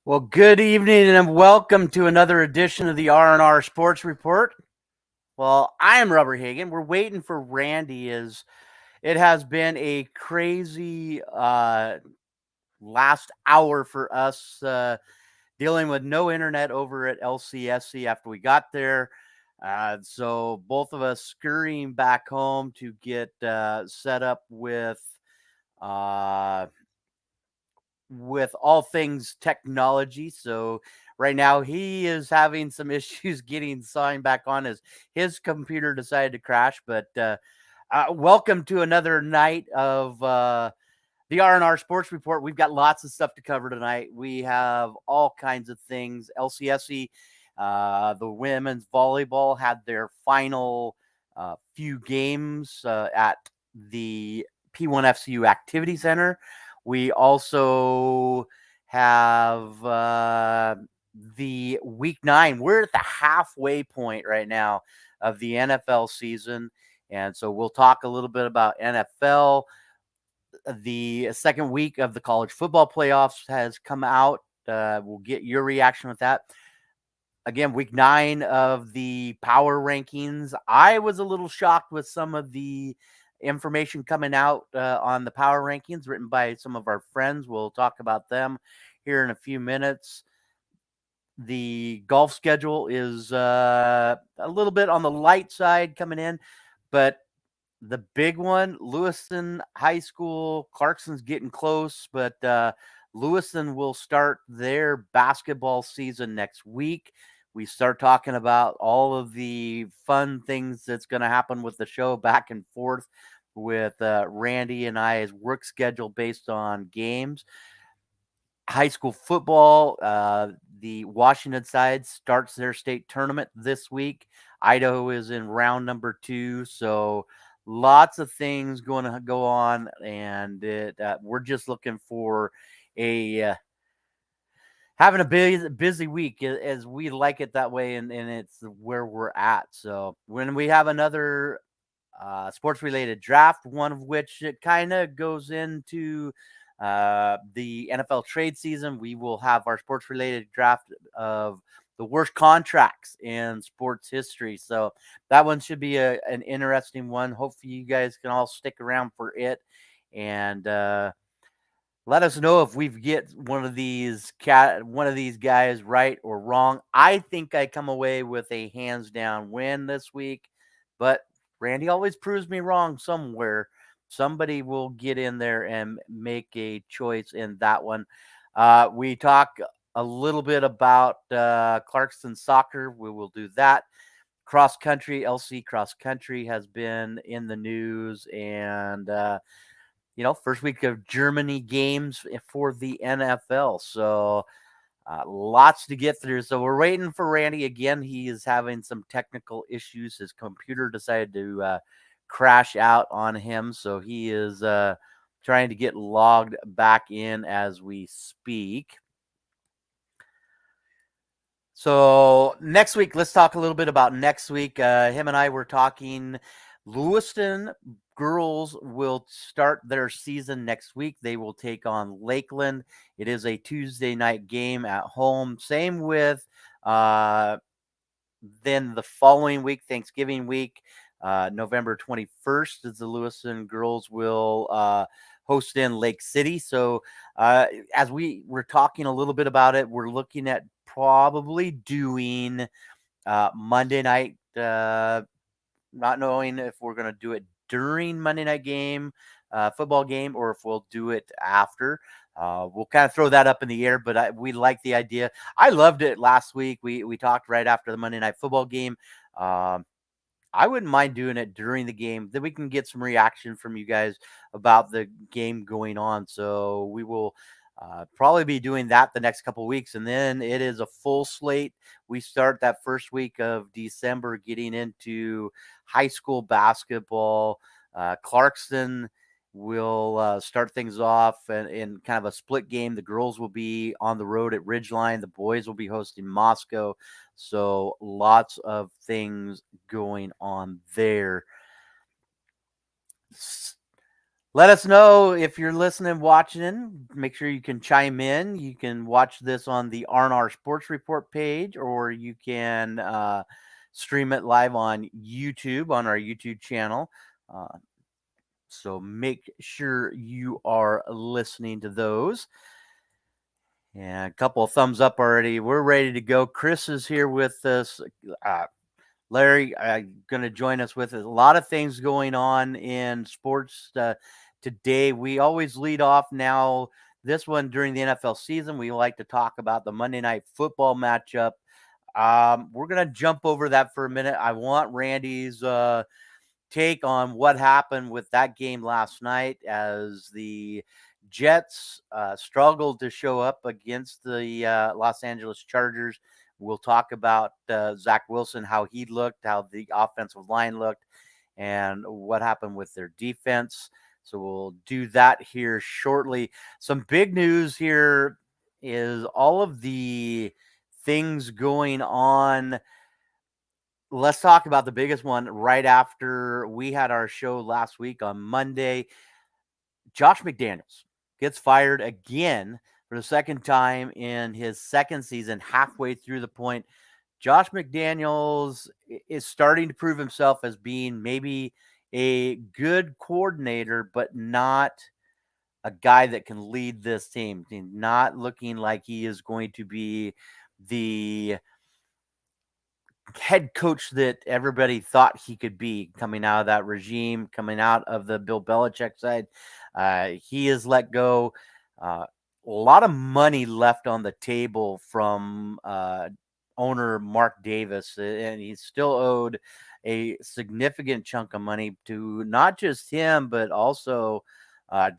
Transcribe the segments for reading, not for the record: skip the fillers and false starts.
Well, good evening and welcome to another edition of the R&R Sports Report. Well, I am Rubber Hagen. We're waiting for Randy as it has been a crazy last hour for us dealing with no internet over at LCSC after we got there. So both of us scurrying back home to get set up uh, with all things technology. So right now he is having some issues getting signed back on as his computer decided to crash. But welcome to another night of the R&R Sports Report. We've got lots of stuff to cover tonight. We have all kinds of things. LCSC, the women's volleyball had their final few games at the P1FCU Activity Center. We also have the week 9. We're at the halfway point right now of the NFL season. And so we'll talk a little bit about NFL. The second week of the college football playoffs has come out. We'll get your reaction with that. Again, week 9 of the power rankings. I was a little shocked with some of the information coming out on the power rankings written by some of our friends. We'll talk about them here in a few minutes. The golf schedule is a little bit on the light side coming in, but the big one, Lewiston High School, Clarkson's getting close, but Lewiston will start their basketball season next week. We start talking about all of the fun things that's going to happen with the show back and forth with Randy and I's work schedule based on games. High school football, the Washington side starts their state tournament this week. Idaho is in round number 2, so lots of things going to go on, and we're just looking for a having a busy week as we like it that way, and it's where we're at. So when we have another sports related draft, one of which it kind of goes into the NFL trade season, we will have our sports related draft of the worst contracts in sports history. So that one should be an interesting one. Hopefully you guys can all stick around for it and let us know if we get one of these guys right or wrong. I think I come away with a hands down win this week, but Randy always proves me wrong somewhere. Somebody will get in there and make a choice in that one. We talk a little bit about Clarkston soccer. We will do that. Cross country, LC cross country has been in the news, and first week of Germany games for the NFL. So lots to get through. So we're waiting for Randy again. He is having some technical issues. His computer decided to crash out on him. So he is trying to get logged back in as we speak. So next week, let's talk a little bit about next week. Him and I were talking. Lewiston girls will start their season next week. They will take on Lakeland. It is a Tuesday night game at home. Same with then the following week, Thanksgiving week, November 21st, is the Lewiston girls will host in Lake City. So as we were talking a little bit about it, we're looking at probably doing Monday night, not knowing if we're going to do it during Monday night game, football game, or if we'll do it after. We'll kind of throw that up in the air, but we like the idea. I loved it last week. We talked right after the Monday night football game. I wouldn't mind doing it during the game. Then we can get some reaction from you guys about the game going on. So we will probably be doing that the next couple of weeks. And then it is a full slate. We start that first week of December getting into high school basketball. Clarkston will start things off in kind of a split game. The girls will be on the road at Ridgeline. The boys will be hosting Moscow. So lots of things going on there. Let us know if you're listening, watching. Make sure you can chime in. You can watch this on the R&R Sports Report page, or you can stream it live on YouTube on our YouTube channel. Uh, so make sure you are listening to those. And a couple of thumbs up already. We're ready to go. Chris is here with us. Uh, Larry, going to join us with a lot of things going on in sports today. We always lead off now. This one during the NFL season, we like to talk about the Monday Night Football matchup. We're going to jump over that for a minute. I want Randy's take on what happened with that game last night as the Jets struggled to show up against the Los Angeles Chargers. We'll talk about Zach Wilson, how he looked, how the offensive line looked, and what happened with their defense. So we'll do that here shortly. Some big news here is all of the things going on. Let's talk about the biggest one right after we had our show last week on Monday. Josh McDaniels gets fired again for the second time in his second season, halfway through the point. Josh McDaniels is starting to prove himself as being maybe a good coordinator, but not a guy that can lead this team. Not looking like he is going to be the head coach that everybody thought he could be coming out of that regime, coming out of the Bill Belichick side. He is let go. A lot of money left on the table from owner Mark Davis, and he's still owed a significant chunk of money to not just him, but also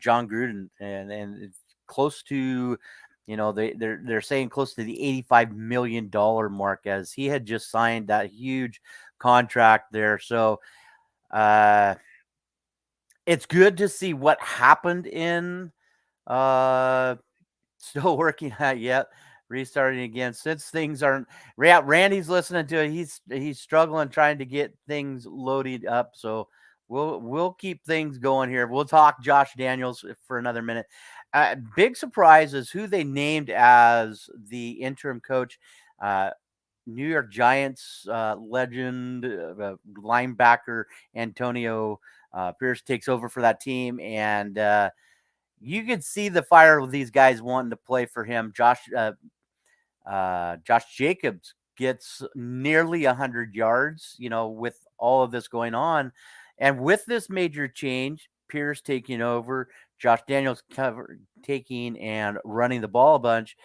John Gruden, and it's close to they're saying close to the $85 million mark as he had just signed that huge contract there. So uh, it's good to see what happened in uh, still working at yet. Restarting again since things aren't. Randy's listening to it. He's struggling trying to get things loaded up. So we'll keep things going here. We'll talk Josh Daniels for another minute. Big surprise is who they named as the interim coach. Uh, New York Giants legend linebacker Antonio Pierce takes over for that team, and you could see the fire of these guys wanting to play for him. Josh Jacobs gets nearly 100 yards, with all of this going on. And with this major change, Pierce taking over, Josh Daniels taking and running the ball a bunch.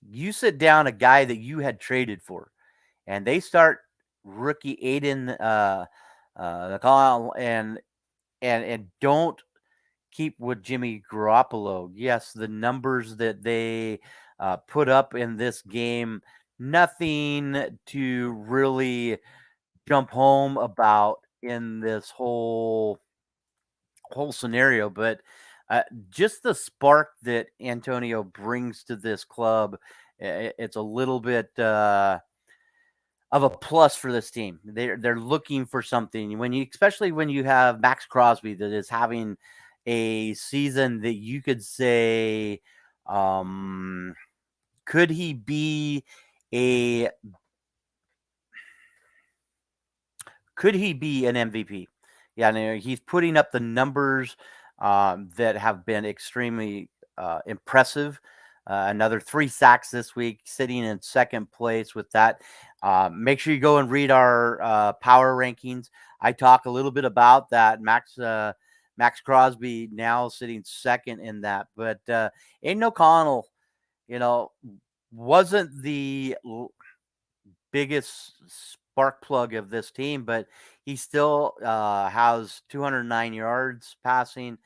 You sit down a guy that you had traded for, and they start rookie Aiden the call and don't keep with Jimmy Garoppolo. Yes, the numbers that they put up in this game, nothing to really jump home about in this whole scenario, but just the spark that Antonio brings to this club, it's a little bit of a plus for this team. They're looking for something especially when you have Max Crosby that is having a season that you could say, um, could he be a could he be an MVP? Yeah, no, he's putting up the numbers that have been extremely impressive. Another 3 sacks this week, sitting in second place with that. Make sure you go and read our power rankings. I talk a little bit about that. Max Crosby now sitting second in that, but Aiden O'Connell, you know, wasn't the biggest spark plug of this team, but he still has 209 yards passing,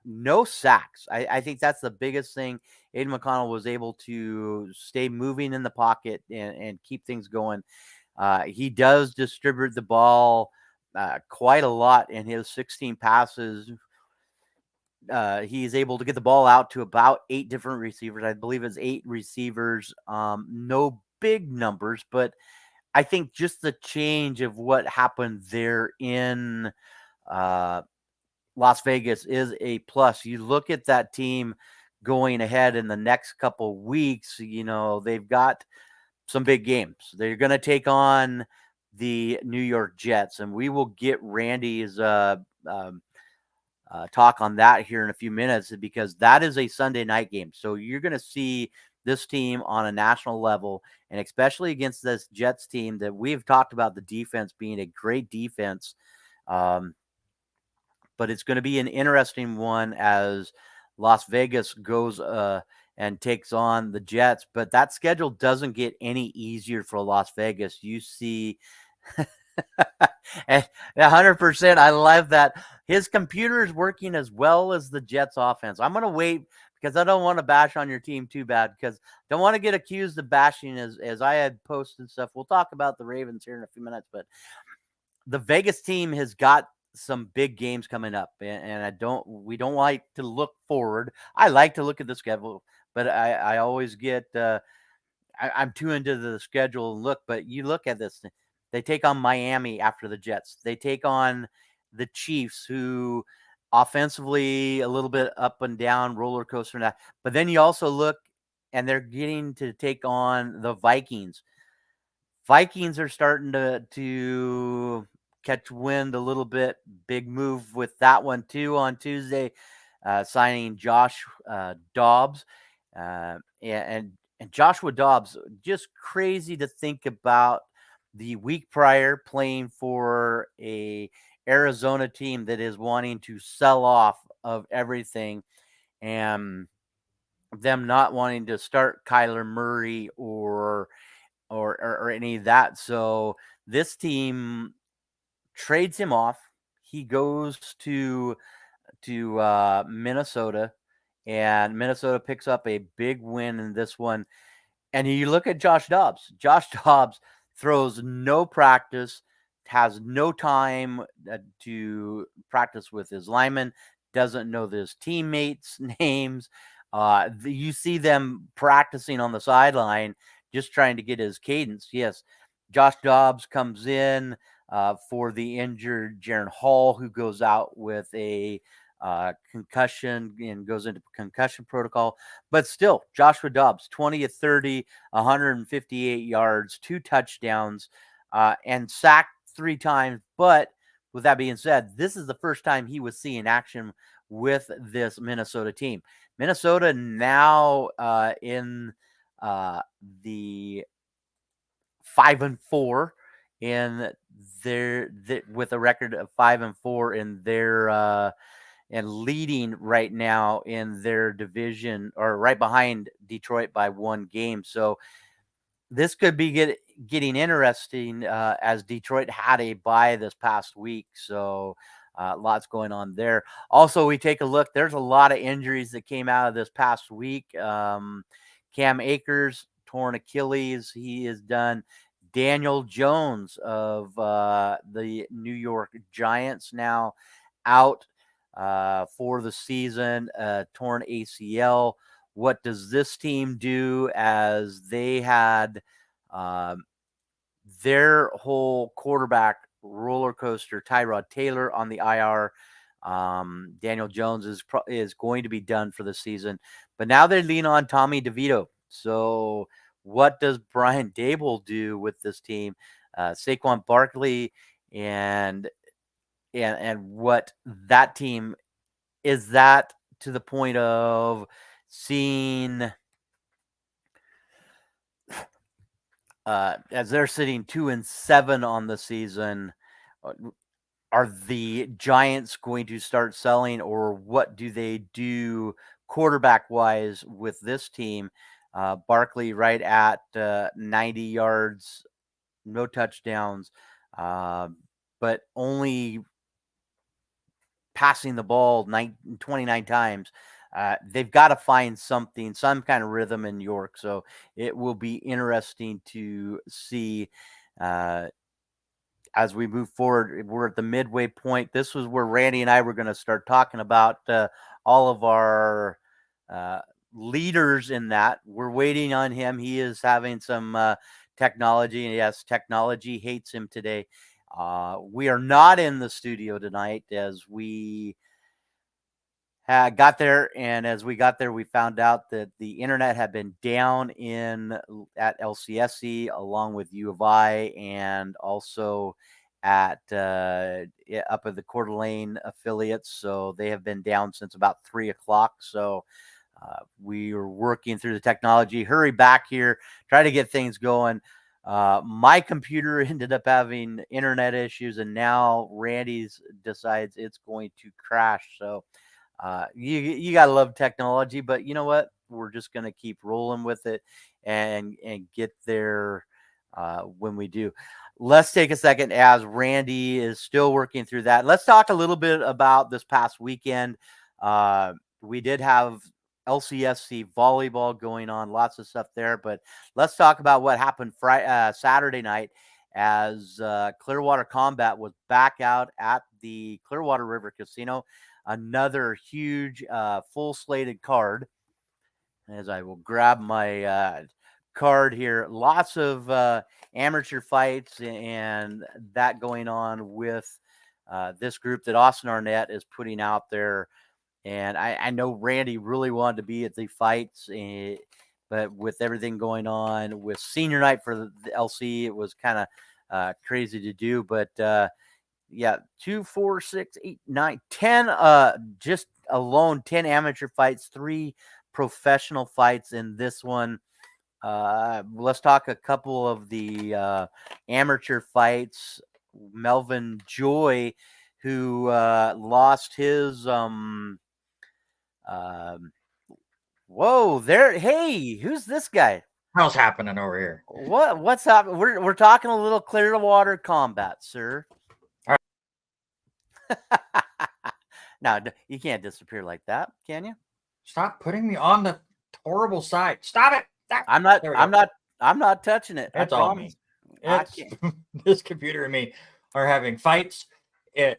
no sacks. I think that's the biggest thing. Aiden McConnell was able to stay moving in the pocket and keep things going. He does distribute the ball quite a lot in his 16 passes. He's able to get the ball out to about 8 different receivers. I believe it's 8 receivers. No big numbers, but I think just the change of what happened there in uh, Las Vegas is a plus. You look at that team going ahead in the next couple weeks, they've got some big games. They're going to take on the New York Jets, and we will get Randy's um, talk on that here in a few minutes because that is a Sunday night game. So you're going to see this team on a national level, and especially against this Jets team that we've talked about the defense being a great defense. Um, but it's going to be an interesting one as Las Vegas goes and takes on the Jets. But that schedule doesn't get any easier for Las Vegas. You see, and 100%. I love that his computer is working as well as the Jets offense. I'm going to wait because I don't want to bash on your team too bad because I don't want to get accused of bashing as I had posted stuff. We'll talk about the Ravens here in a few minutes, but the Vegas team has got some big games coming up, and we don't like to look forward. I like to look at the schedule, but I always get I'm too into the schedule and look. But you look at this, they take on Miami after the Jets. They take on the Chiefs, who offensively a little bit up and down roller coaster now. But then you also look, and they're getting to take on the Vikings. Vikings are starting to catch wind a little bit. Big move with that one too on Tuesday, signing Josh Dobbs, and Joshua Dobbs. Just crazy to think about the week prior playing for a Arizona team that is wanting to sell off of everything, and them not wanting to start Kyler Murray or any of that. So this team trades him off. He goes to Minnesota, and Minnesota picks up a big win in this one. And you look at Josh Dobbs. Josh Dobbs throws no practice, has no time to practice with his linemen, doesn't know his teammates' names. You see them practicing on the sideline, just trying to get his cadence. Yes, Josh Dobbs comes in for the injured Jaron Hall, who goes out with a concussion and goes into concussion protocol. But still, Joshua Dobbs, 20 of 30, 158 yards, 2 touchdowns, and sacked 3 times. But with that being said, this is the first time he was seeing action with this Minnesota team. Minnesota now in the 5-4 in with a record of 5-4 in their and leading right now in their division, or right behind Detroit by 1 game. So this could be getting interesting as Detroit had a bye this past week. So lots going on there. Also, we take a look. There's a lot of injuries that came out of this past week. Cam Akers, torn Achilles. He is done. Daniel Jones of the New York Giants now out for the season, torn ACL. What does this team do as they had um, their whole quarterback roller coaster, Tyrod Taylor on the IR? Daniel Jones is going to be done for the season, but now they lean on Tommy DeVito. So what does Brian Dable do with this team? Saquon Barkley and what that team is, that to the point of seeing as they're sitting 2-7 on the season, uh, are the Giants going to start selling, or what do they do quarterback wise with this team? Barkley right at 90 yards, no touchdowns, uh, but only passing the ball 29 times. They've got to find some kind of rhythm in York. So it will be interesting to see as we move forward. We're at the midway point. This was where Randy and I were going to start talking about all of our uh, leaders in that. We're waiting on him. He is having some technology, and yes, technology hates him today. We are not in the studio tonight as we got there, and as we got there, we found out that the internet had been down in at LCSC along with U of I, and also at up at the Coeur d'Alene affiliates. So they have been down since about 3 o'clock. So we were working through the technology, hurry back here, try to get things going. My computer ended up having internet issues, and now Randy's decides it's going to crash. So you gotta love technology, but you know what? We're just gonna keep rolling with it and get there when we do. Let's take a second as Randy is still working through that. Let's talk a little bit about this past weekend. We did have LCSC volleyball going on, lots of stuff there, but let's talk about what happened Saturday night as Clearwater Combat was back out at the Clearwater River Casino. Another huge full slated card. As I will grab my card here, lots of amateur fights and that going on with this group that Austin Arnett is putting out there. And I know Randy really wanted to be at the fights, but with everything going on with senior night for the LC, it was kind of crazy to do. But yeah, 2, 4, 6, 8, 9, 10, just alone 10 amateur fights, 3 professional fights in this one. Let's talk a couple of the amateur fights. Melvin Joy, who lost his whoa there. Hey, who's this guy? How's happening over here? What's up? We're talking a little Clearwater Combat, sir. All right. Now you can't disappear like that, can you? Stop putting me on the horrible side. Stop it. Stop. I'm not touching it. It's all me. It's this computer and me are having fights. The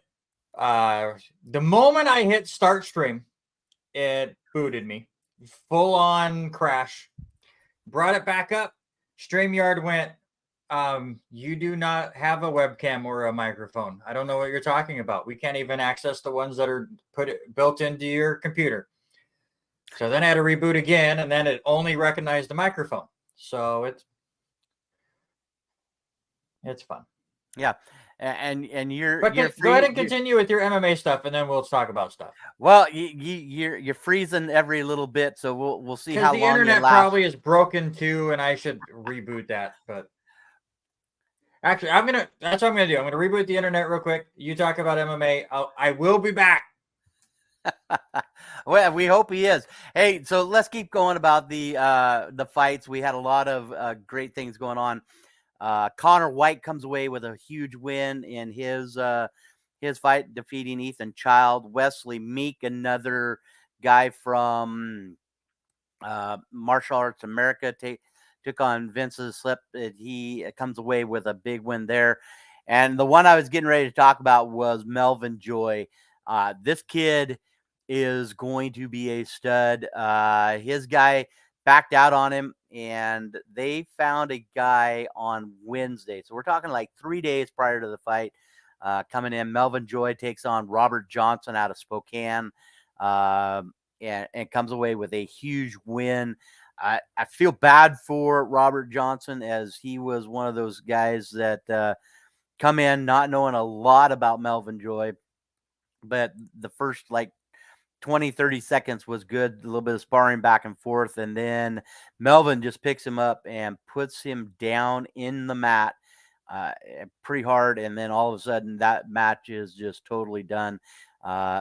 moment I hit start stream, it booted me. Full on crash. Brought it back up. StreamYard went, you do not have a webcam or a microphone. I don't know what you're talking about. We can't even access the ones that are built into your computer. So then I had to reboot again, and then it only recognized the microphone. So it's fun. Yeah. And you're free, go ahead and continue with your MMA stuff, and then we'll talk about stuff. Well, you're freezing every little bit, so we'll see how long the internet probably is broken too, and I should reboot that. But actually, that's what I'm gonna do. I'm gonna reboot the internet real quick. You talk about MMA. I will be back. Well, we hope he is. Hey, so let's keep going about the fights. We had a lot of great things going on. Connor White comes away with a huge win in his fight, defeating Ethan Child. Wesley Meek, another guy from Martial Arts America, took on Vince's Slip. He comes away with a big win there. And the one I was getting ready to talk about was Melvin Joy. This kid is going to be a stud. His guy backed out on him, and they found a guy on Wednesday. So we're talking like 3 days prior to the fight coming in. Melvin Joy takes on Robert Johnson out of Spokane and comes away with a huge win. I feel bad for Robert Johnson, as he was one of those guys that come in not knowing a lot about Melvin Joy, but the first 20, 30 seconds was good, a little bit of sparring back and forth, and then Melvin just picks him up and puts him down in the mat pretty hard, and then all of a sudden that match is just totally done.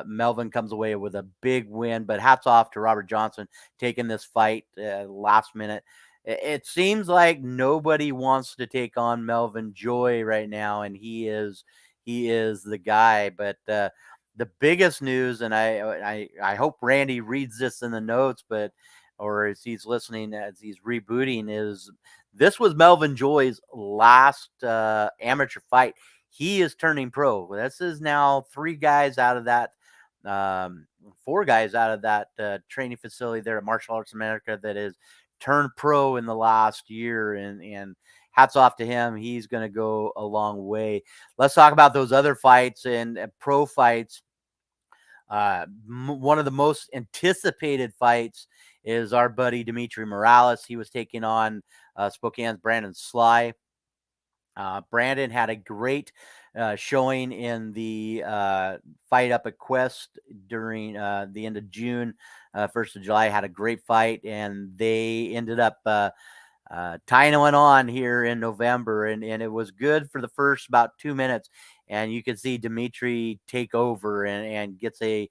Melvin comes away with a big win, but hats off to Robert Johnson taking this fight last minute. It seems like nobody wants to take on Melvin Joy right now, and he is the guy. But the biggest news, and I hope Randy reads this in the notes, or as he's listening, as he's rebooting, is this was Melvin Joy's last amateur fight. He is turning pro. This is now 4 guys out of that training facility there at Martial Arts America that is turned pro in the last year, and hats off to him. He's going to go a long way. Let's talk about those other fights and pro fights. One of the most anticipated fights is our buddy Dimitri Morales. He was taking on Spokane's Brandon Sly. Brandon had a great showing in the fight up at Quest during the end of June, 1st of July. Had a great fight, and they ended up tying one on here in November, and it was good for the first about 2 minutes. And you could see Dimitri take over and gets a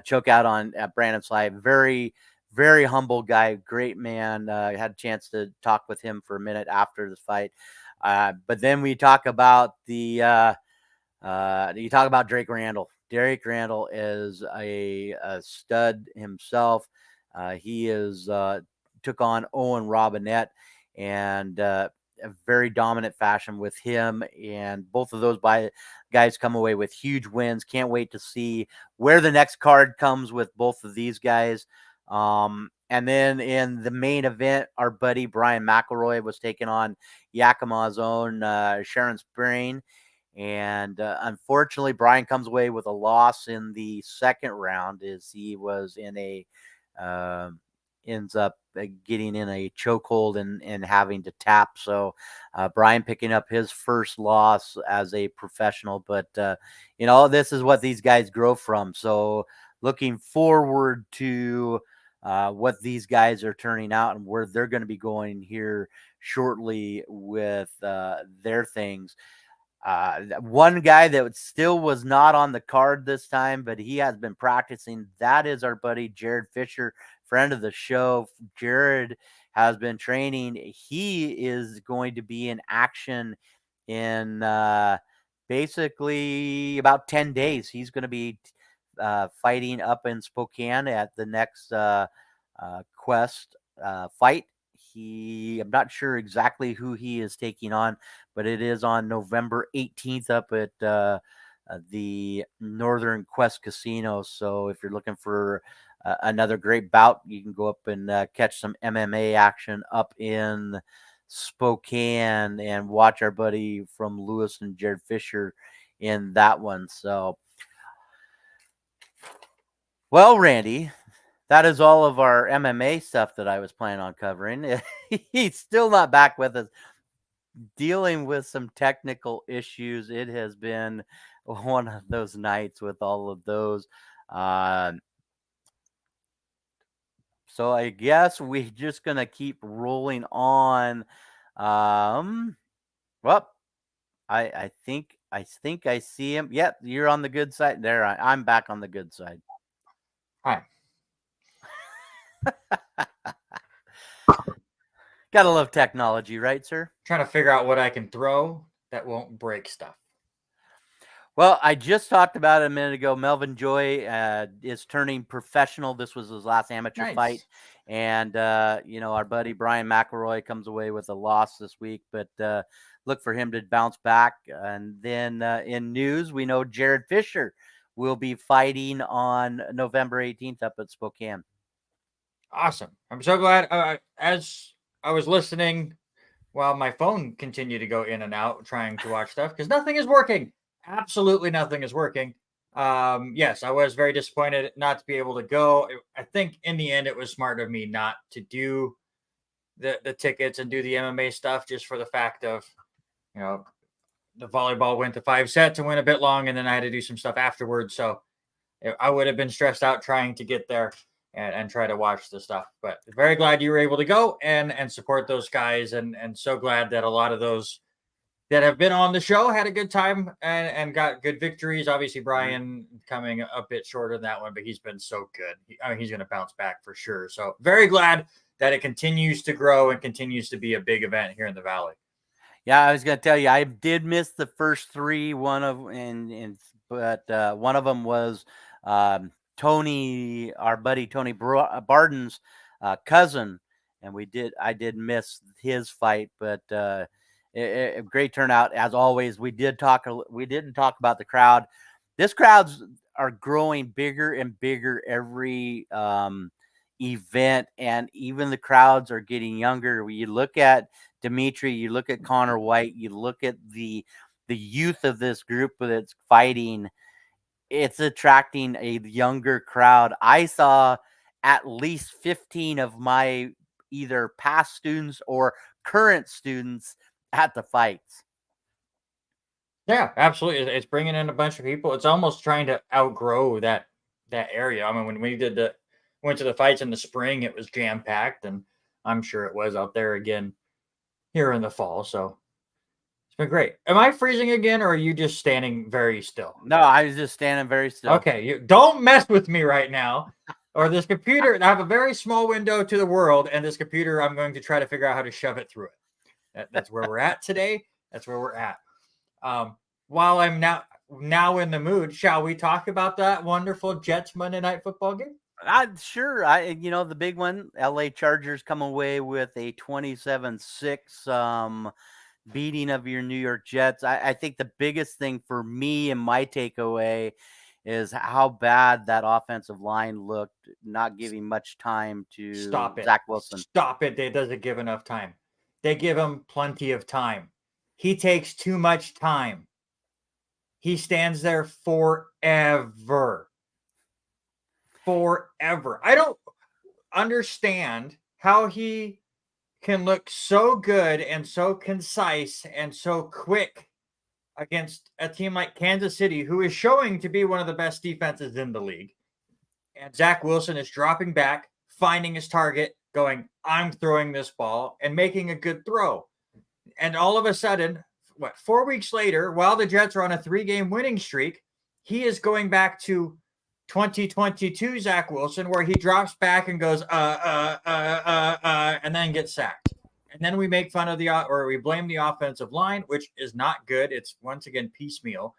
choke out on Brandon Sly. Very, very humble guy, great man. Had a chance to talk with him for a minute after the fight. But then we talk about you talk about Drake Randall. Derek Randall is a stud himself. He is took on Owen Robinette and a very dominant fashion with him. And both of those guys come away with huge wins. Can't wait to see where the next card comes with both of these guys. And then in the main event, our buddy Brian McElroy was taking on Yakima's own Sharon Sprain. And unfortunately, Brian comes away with a loss in the second round as he was in ends up getting in a chokehold and having to tap. So Brian picking up his first loss as a professional. But, this is what these guys grow from. So looking forward to what these guys are turning out and where they're going to be going here shortly with their things. One guy that still was not on the card this time, but he has been practicing. That is our buddy Jared Fisher, friend of the show. Jared has been training. He is going to be in action in basically about 10 days. He's going to be fighting up in Spokane at the next Quest fight. I'm not sure exactly who he is taking on, but it is on November 18th up at the Northern Quest Casino. So if you're looking for another great bout, you can go up and catch some MMA action up in Spokane and watch our buddy from Lewis and Jared Fisher in that one. So, well, Randy, that is all of our MMA stuff that I was planning on covering. He's still not back with us, dealing with some technical issues. It has been one of those nights with all of those. So I guess we're just gonna keep rolling on. Well, I think I see him. Yep, you're on the good side. There, I'm back on the good side. Hi. Gotta love technology, right, sir? Trying to figure out what I can throw that won't break stuff. Well, I just talked about it a minute ago. Melvin Joy is turning professional. This was his last amateur fight. And, our buddy Brian McElroy comes away with a loss this week, but look for him to bounce back. And then in news, we know Jared Fisher will be fighting on November 18th up at Spokane. Awesome. I'm so glad. As I was listening while my phone continued to go in and out trying to watch stuff because nothing is working. Absolutely nothing is working. Yes, I was very disappointed not to be able to go. I think in the end it was smart of me not to do the tickets and do the MMA stuff just for the fact of, the volleyball went to 5 sets and went a bit long, and then I had to do some stuff afterwards. So I would have been stressed out trying to get there and try to watch the stuff. But very glad you were able to go and support those guys, and so glad that a lot of those that have been on the show had a good time and got good victories. Obviously, Brian coming a bit shorter than that one, but he's been so good. He's going to bounce back for sure. So very glad that it continues to grow and continues to be a big event here in the Valley. Yeah, I was going to tell you, I did miss the first three. But one of them was Tony, our buddy Tony Barden's cousin, and I did miss his fight, but a great turnout as always. We didn't talk about the crowd. This crowds are growing bigger and bigger every event, and even the crowds are getting younger. When you look at Dimitri, you look at Connor White, you look at the youth of this group that's fighting. It's attracting a younger crowd. I saw at least 15 of my either past students or current students at the fights. Yeah, absolutely. It's bringing in a bunch of people. It's almost trying to outgrow that area. I mean, when we went to the fights in the spring, it was jam packed, and I'm sure it was out there again here in the fall. So it's been great. Am I freezing again, or are you just standing very still? No, I was just standing very still. Okay, you don't mess with me right now, or this computer. I have a very small window to the world, and this computer, I'm going to try to figure out how to shove it through it. That's where we're at today. That's where we're at. While I'm now in the mood, shall we talk about that wonderful Jets Monday Night Football game? Sure. The big one, LA Chargers come away with a 27-6 beating of your New York Jets. I think the biggest thing for me and my takeaway is how bad that offensive line looked, not giving much time to Zach Wilson. Stop it. It doesn't give enough time. They give him plenty of time. He takes too much time. He stands there forever. Forever. I don't understand how he can look so good and so concise and so quick against a team like Kansas City, who is showing to be one of the best defenses in the league. And Zach Wilson is dropping back, finding his target, going, I'm throwing this ball, and making a good throw. And all of a sudden, 4 weeks later, while the Jets are on a 3-game winning streak, he is going back to 2022 Zach Wilson, where he drops back and goes, and then gets sacked. And then we make fun of we blame the offensive line, which is not good. It's once again piecemeal,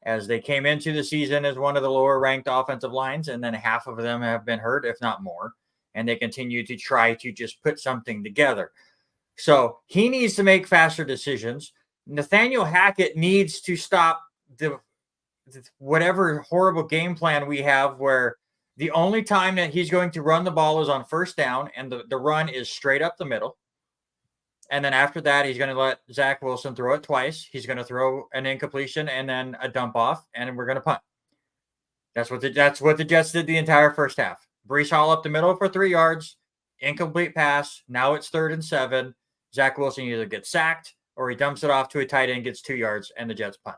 as they came into the season as one of the lower ranked offensive lines, and then half of them have been hurt, if not more. And they continue to try to just put something together. So he needs to make faster decisions. Nathaniel Hackett needs to stop whatever horrible game plan we have, where the only time that he's going to run the ball is on first down, and the run is straight up the middle. And then after that, he's going to let Zach Wilson throw it twice. He's going to throw an incompletion and then a dump off, and we're going to punt. That's what the Jets did the entire first half. Breece Hall up the middle for 3 yards, incomplete pass. Now it's 3rd and 7. Zach Wilson either gets sacked or he dumps it off to a tight end, gets 2 yards, and the Jets punt.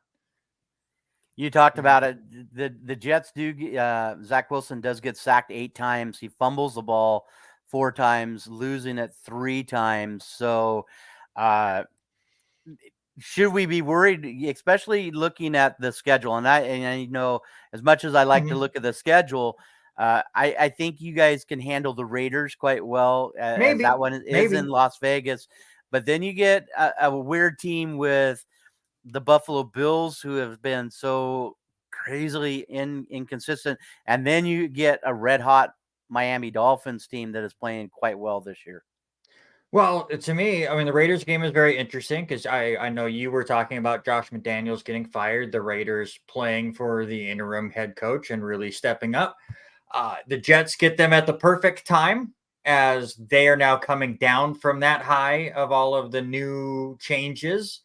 You talked about it. The Jets do. Zach Wilson does get sacked 8 times. He fumbles the ball 4 times, losing it 3 times. So, should we be worried, especially looking at the schedule? And I know, as much as I like to look at the schedule, I think you guys can handle the Raiders quite well. As that one is in Las Vegas, but then you get a weird team with the Buffalo Bills, who have been so crazily inconsistent, and then you get a red hot Miami Dolphins team that is playing quite well this year. Well, to me, I mean, the Raiders game is very interesting because I know you were talking about Josh McDaniels getting fired, the Raiders playing for the interim head coach and really stepping up. The Jets get them at the perfect time, as they are now coming down from that high of all of the new changes.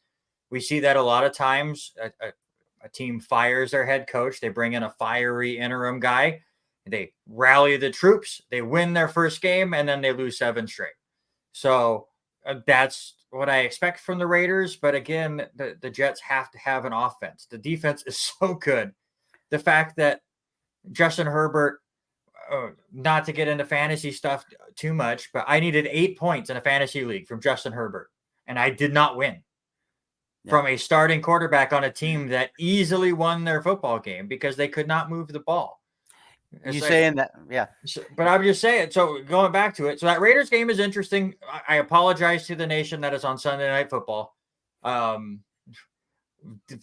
We see that a lot of times. A team fires their head coach. They bring in a fiery interim guy. They rally the troops. They win their first game, and then they lose 7 straight. So that's what I expect from the Raiders. But again, the Jets have to have an offense. The defense is so good. The fact that Justin Herbert, not to get into fantasy stuff too much, but I needed 8 points in a fantasy league from Justin Herbert, and I did not win. From a starting quarterback on a team that easily won their football game because they could not move the ball. You saying that? Yeah. But I'm just saying, so going back to it, so that Raiders game is interesting. I apologize to the nation that is on Sunday Night Football.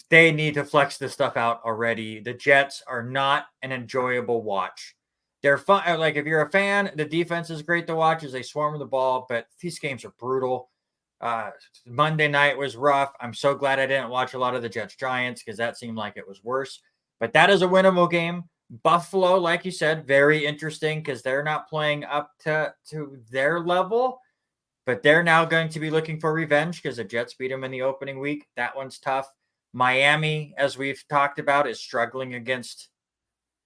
They need to flex this stuff out already. The Jets are not an enjoyable watch. They're fun. Like, if you're a fan, the defense is great to watch as they swarm the ball, but these games are brutal. Monday night was rough. I'm so glad I didn't watch a lot of the Jets Giants because that seemed like it was worse. But that is a winnable game. Buffalo, like you said, very interesting because they're not playing up to their level. but they're now going to be looking for revenge because the Jets beat them in the opening week. That one's tough. Miami, as we've talked about, is struggling against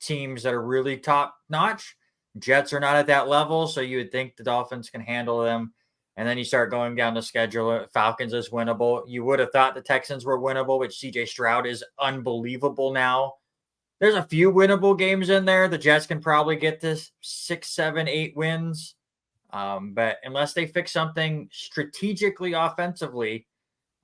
teams that are really top notch. Jets are not at that level, so you would think the Dolphins can handle them. And then you start going down the schedule. Falcons is winnable. You would have thought the Texans were winnable, which CJ Stroud is unbelievable now. There's a few winnable games in there. The Jets can probably get to 6, 7, 8 wins. But unless they fix something strategically offensively,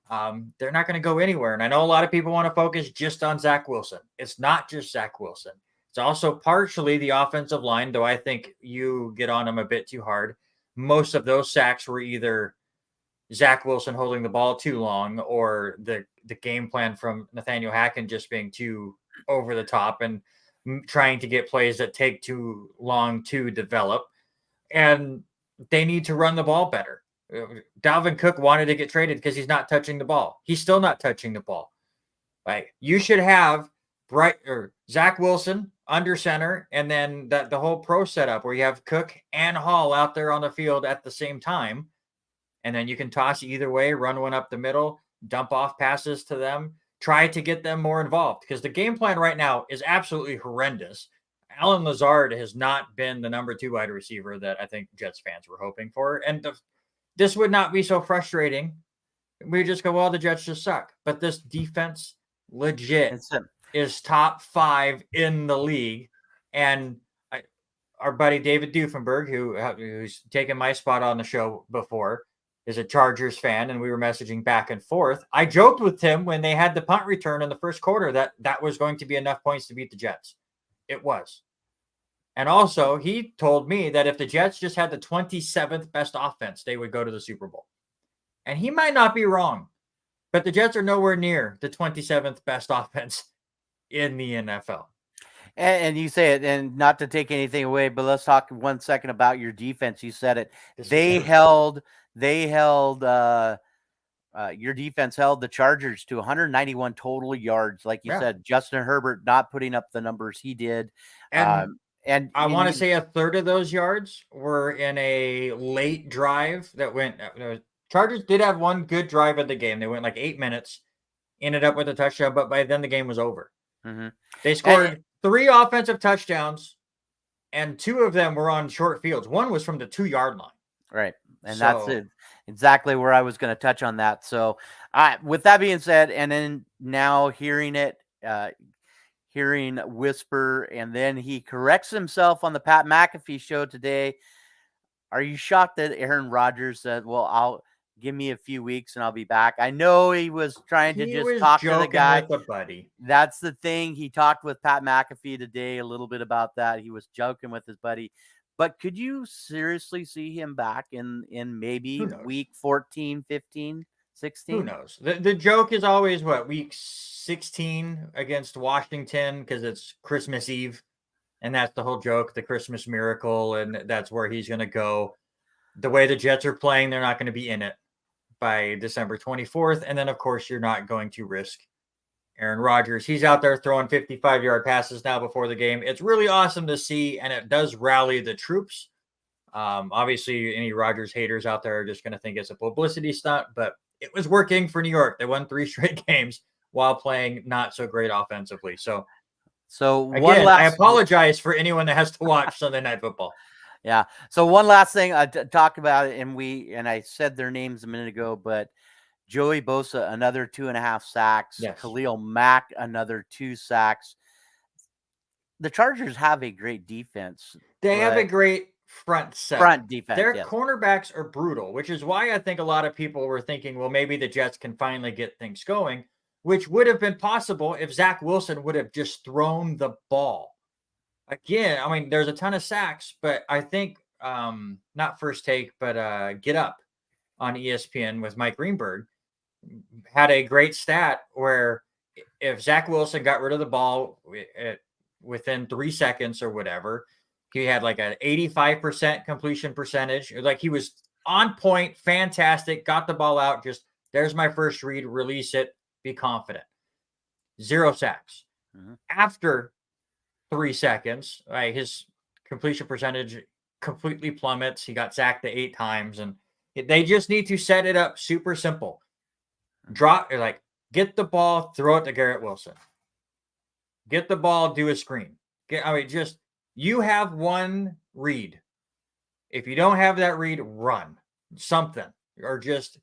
they're not going to go anywhere. And I know a lot of people want to focus just on Zach Wilson. It's not just Zach Wilson. It's also partially the offensive line, though I think you get on them a bit too hard. Most of those sacks were either Zach Wilson holding the ball too long or the game plan from Nathaniel Hackett just being too over the top and trying to get plays that take too long to develop. And they need to run the ball better. Dalvin Cook wanted to get traded because he's not touching the ball. He's still not touching the ball. Like, you should have Zach Wilson under center, and then the whole pro setup where you have Cook and Hall out there on the field at the same time. And then you can toss either way, run one up the middle, dump off passes to them, try to get them more involved. Because the game plan right now is absolutely horrendous. Alan Lazard has not been the number 2 wide receiver that I think Jets fans were hoping for. And this would not be so frustrating. We just go, well, the Jets just suck. But this defense legit is top 5 in the league. And our buddy David Dufenberg, who's taken my spot on the show before, is a Chargers fan, and we were messaging back and forth. I joked with him when they had the punt return in the first quarter that was going to be enough points to beat the Jets. It was. And also, he told me that if the Jets just had the 27th best offense, they would go to the Super Bowl. And he might not be wrong, but the Jets are nowhere near the 27th best offense in the NFL. And you say it, and not to take anything away, but let's talk 1 second about your defense. You said it. Your defense held the Chargers to 191 total yards. Like you said, Justin Herbert not putting up the numbers he did. And I want to say a third of those yards were in a late drive that went. Chargers did have one good drive of the game. They went like 8 minutes, ended up with a touchdown, but by then the game was over. Mm-hmm. They scored 3 offensive touchdowns, and 2 of them were on short fields. One was from the 2-yard line. Right. And that's it. Exactly where I was going to touch on that. So with that being said, and then now hearing whisper, and then he corrects himself on the Pat McAfee show today. Are you shocked that Aaron Rodgers said, well, I'll give me a few weeks and I'll be back? I know he was trying to just talk to the guy. With a buddy. That's the thing. He talked with Pat McAfee today a little bit about that. He was joking with his buddy. But could you seriously see him back in maybe week 14, 15, 16? Who knows? The joke is always week 16 against Washington because it's Christmas Eve. And that's the whole joke, the Christmas miracle. And that's where he's going to go. The way the Jets are playing, they're not going to be in it by December 24th. And then, of course, you're not going to risk Aaron Rodgers. He's out there throwing 55-yard passes now before the game. It's really awesome to see, and it does rally the troops. Obviously, any Rodgers haters out there are just going to think it's a publicity stunt, but it was working for New York. They won 3 straight games while playing not so great offensively. So again, I apologize for anyone that has to watch Sunday Night Football. Yeah. So one last thing I talked about it, and I said their names a minute ago, but Joey Bosa, another 2.5 sacks. Yes. Khalil Mack, another 2 sacks. The Chargers have a great defense. They have a great front defense. Their cornerbacks are brutal, which is why I think a lot of people were thinking, well, maybe the Jets can finally get things going, which would have been possible if Zach Wilson would have just thrown the ball. Again, I mean, there's a ton of sacks, but I think not First Take, but Get Up on ESPN with Mike Greenberg had a great stat where if Zach Wilson got rid of the ball within 3 seconds or whatever, he had like an 85% completion percentage. Like, he was on point, fantastic, got the ball out, just there's my first read, release it, be confident. 0 sacks. Mm-hmm. After 3 seconds, his completion percentage completely plummets. He got sacked 8 times, and They just need to set it up super simple. Drop, like, get the ball, throw it to Garrett Wilson. Get the ball, do a screen. Just you have one read. If you don't have that read, run something, or just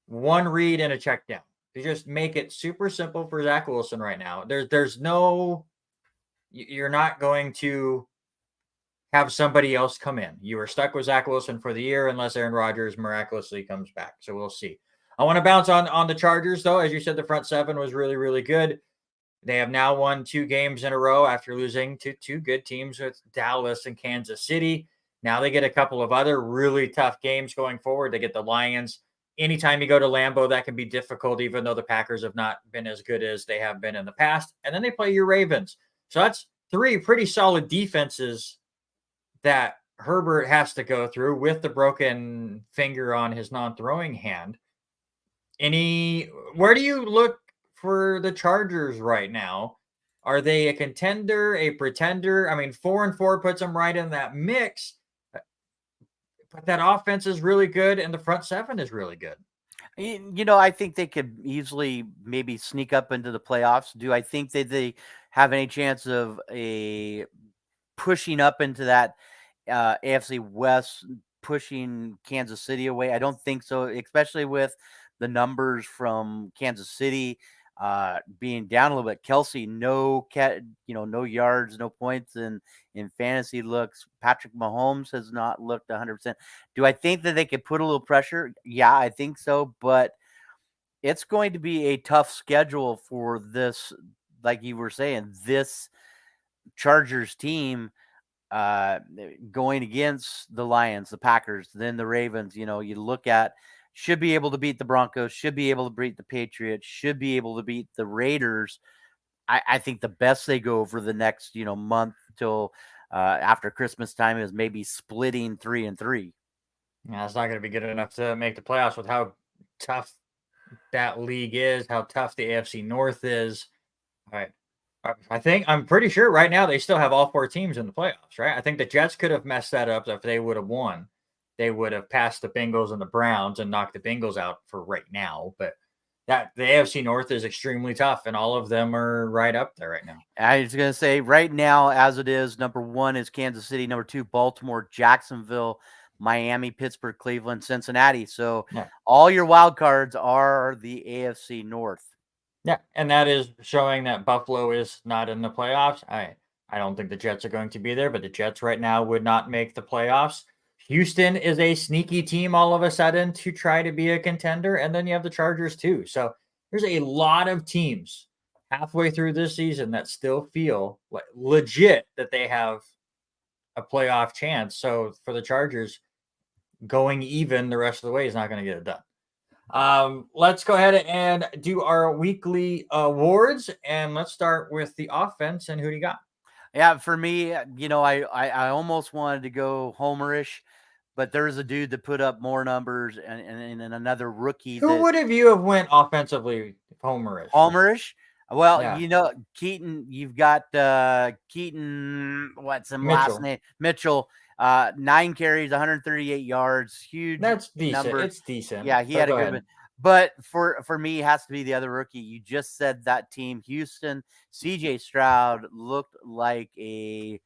one read and a check down. To just make it super simple for Zach Wilson right now. There's no, you're not going to have somebody else come in. You are stuck with Zach Wilson for the year unless Aaron Rodgers miraculously comes back. So we'll see. I want to bounce on the Chargers, though. As you said, the front seven was really, really good. They have now won 2 games in a row after losing to 2 good teams with Dallas and Kansas City. Now they get a couple of other really tough games going forward. They get the Lions. Anytime you go to Lambeau, that can be difficult, even though the Packers have not been as good as they have been in the past. And then they play your Ravens. So that's 3 pretty solid defenses that Herbert has to go through with the broken finger on his non-throwing hand. Where do you look for the Chargers right now? Are they a contender, a pretender? 4-4 puts them right in that mix, but that offense is really good and the front seven is really good. I think they could easily maybe sneak up into the playoffs. Do I think that they have any chance of pushing up into that AFC West, pushing Kansas City away? I don't think so, especially with the numbers from Kansas City being down a little bit. Kelsey, no yards, no points in fantasy looks. Patrick Mahomes has not looked 100%. Do I think that they could put a little pressure? Yeah, I think so, but it's going to be a tough schedule for this, like you were saying, this Chargers team going against the Lions, the Packers, then the Ravens. You look at, should be able to beat the Broncos, should be able to beat the Patriots, should be able to beat the Raiders. I think the best they go for the next, month till after Christmas time is maybe splitting 3-3. Yeah, it's not going to be good enough to make the playoffs with how tough that league is, how tough the AFC North is. All right. I'm pretty sure right now they still have all 4 teams in the playoffs, right? I think the Jets could have messed that up if they would have won. They would have passed the Bengals and the Browns and knocked the Bengals out for right now. But the AFC North is extremely tough, and all of them are right up there right now. I was going to say right now, as it is, number 1 is Kansas City, number 2, Baltimore, Jacksonville, Miami, Pittsburgh, Cleveland, Cincinnati. So all your wild cards are the AFC North. Yeah, and that is showing that Buffalo is not in the playoffs. I don't think the Jets are going to be there, but the Jets right now would not make the playoffs. Houston is a sneaky team all of a sudden to try to be a contender, and then you have the Chargers too. So there's a lot of teams halfway through this season that still feel like legit that they have a playoff chance. So for the Chargers, going even the rest of the way is not going to get it done. Let's go ahead and do our weekly awards, and let's start with the offense. And who do you got? Yeah, for me, I almost wanted to go homerish, but there's a dude that put up more numbers and another rookie. Who would have you have went offensively homerish? Homerish? Well, Yeah. Keaton, you've got Keaton, what's his last name? Mitchell. 9 carries, 138 yards, huge. That's decent. Number. It's decent. Yeah, he had a good one. But for me, it has to be the other rookie. You just said that team, Houston. CJ Stroud looked like a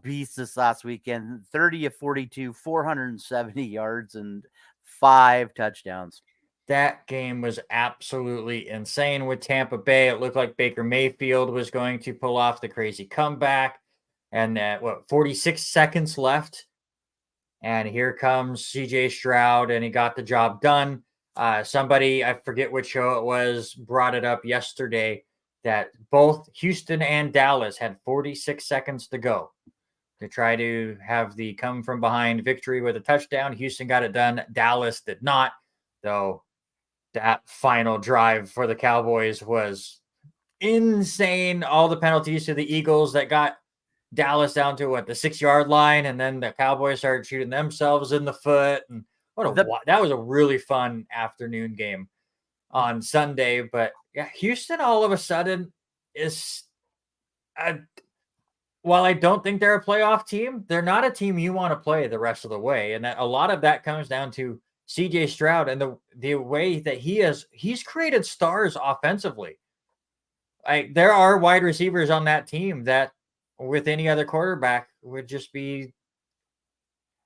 beast this last weekend. 30 of 42, 470 yards and 5 touchdowns. That game was absolutely insane with Tampa Bay. It looked like Baker Mayfield was going to pull off the crazy comeback. And 46 seconds left. And here comes CJ Stroud, and he got the job done. Somebody, I forget which show it was, brought it up yesterday that both Houston and Dallas had 46 seconds to go to try to have the come from behind victory with a touchdown. Houston got it done. Dallas did not, though. That final drive for the Cowboys was insane. All the penalties to the Eagles that got Dallas down to the 6-yard line, and then the Cowboys started shooting themselves in the foot. And that was a really fun afternoon game on Sunday. But yeah, Houston all of a sudden is, while I don't think they're a playoff team, they're not a team you want to play the rest of the way. And that a lot of that comes down to CJ Stroud and the way that he's created stars offensively. Like there are wide receivers on that team that with any other quarterback would just be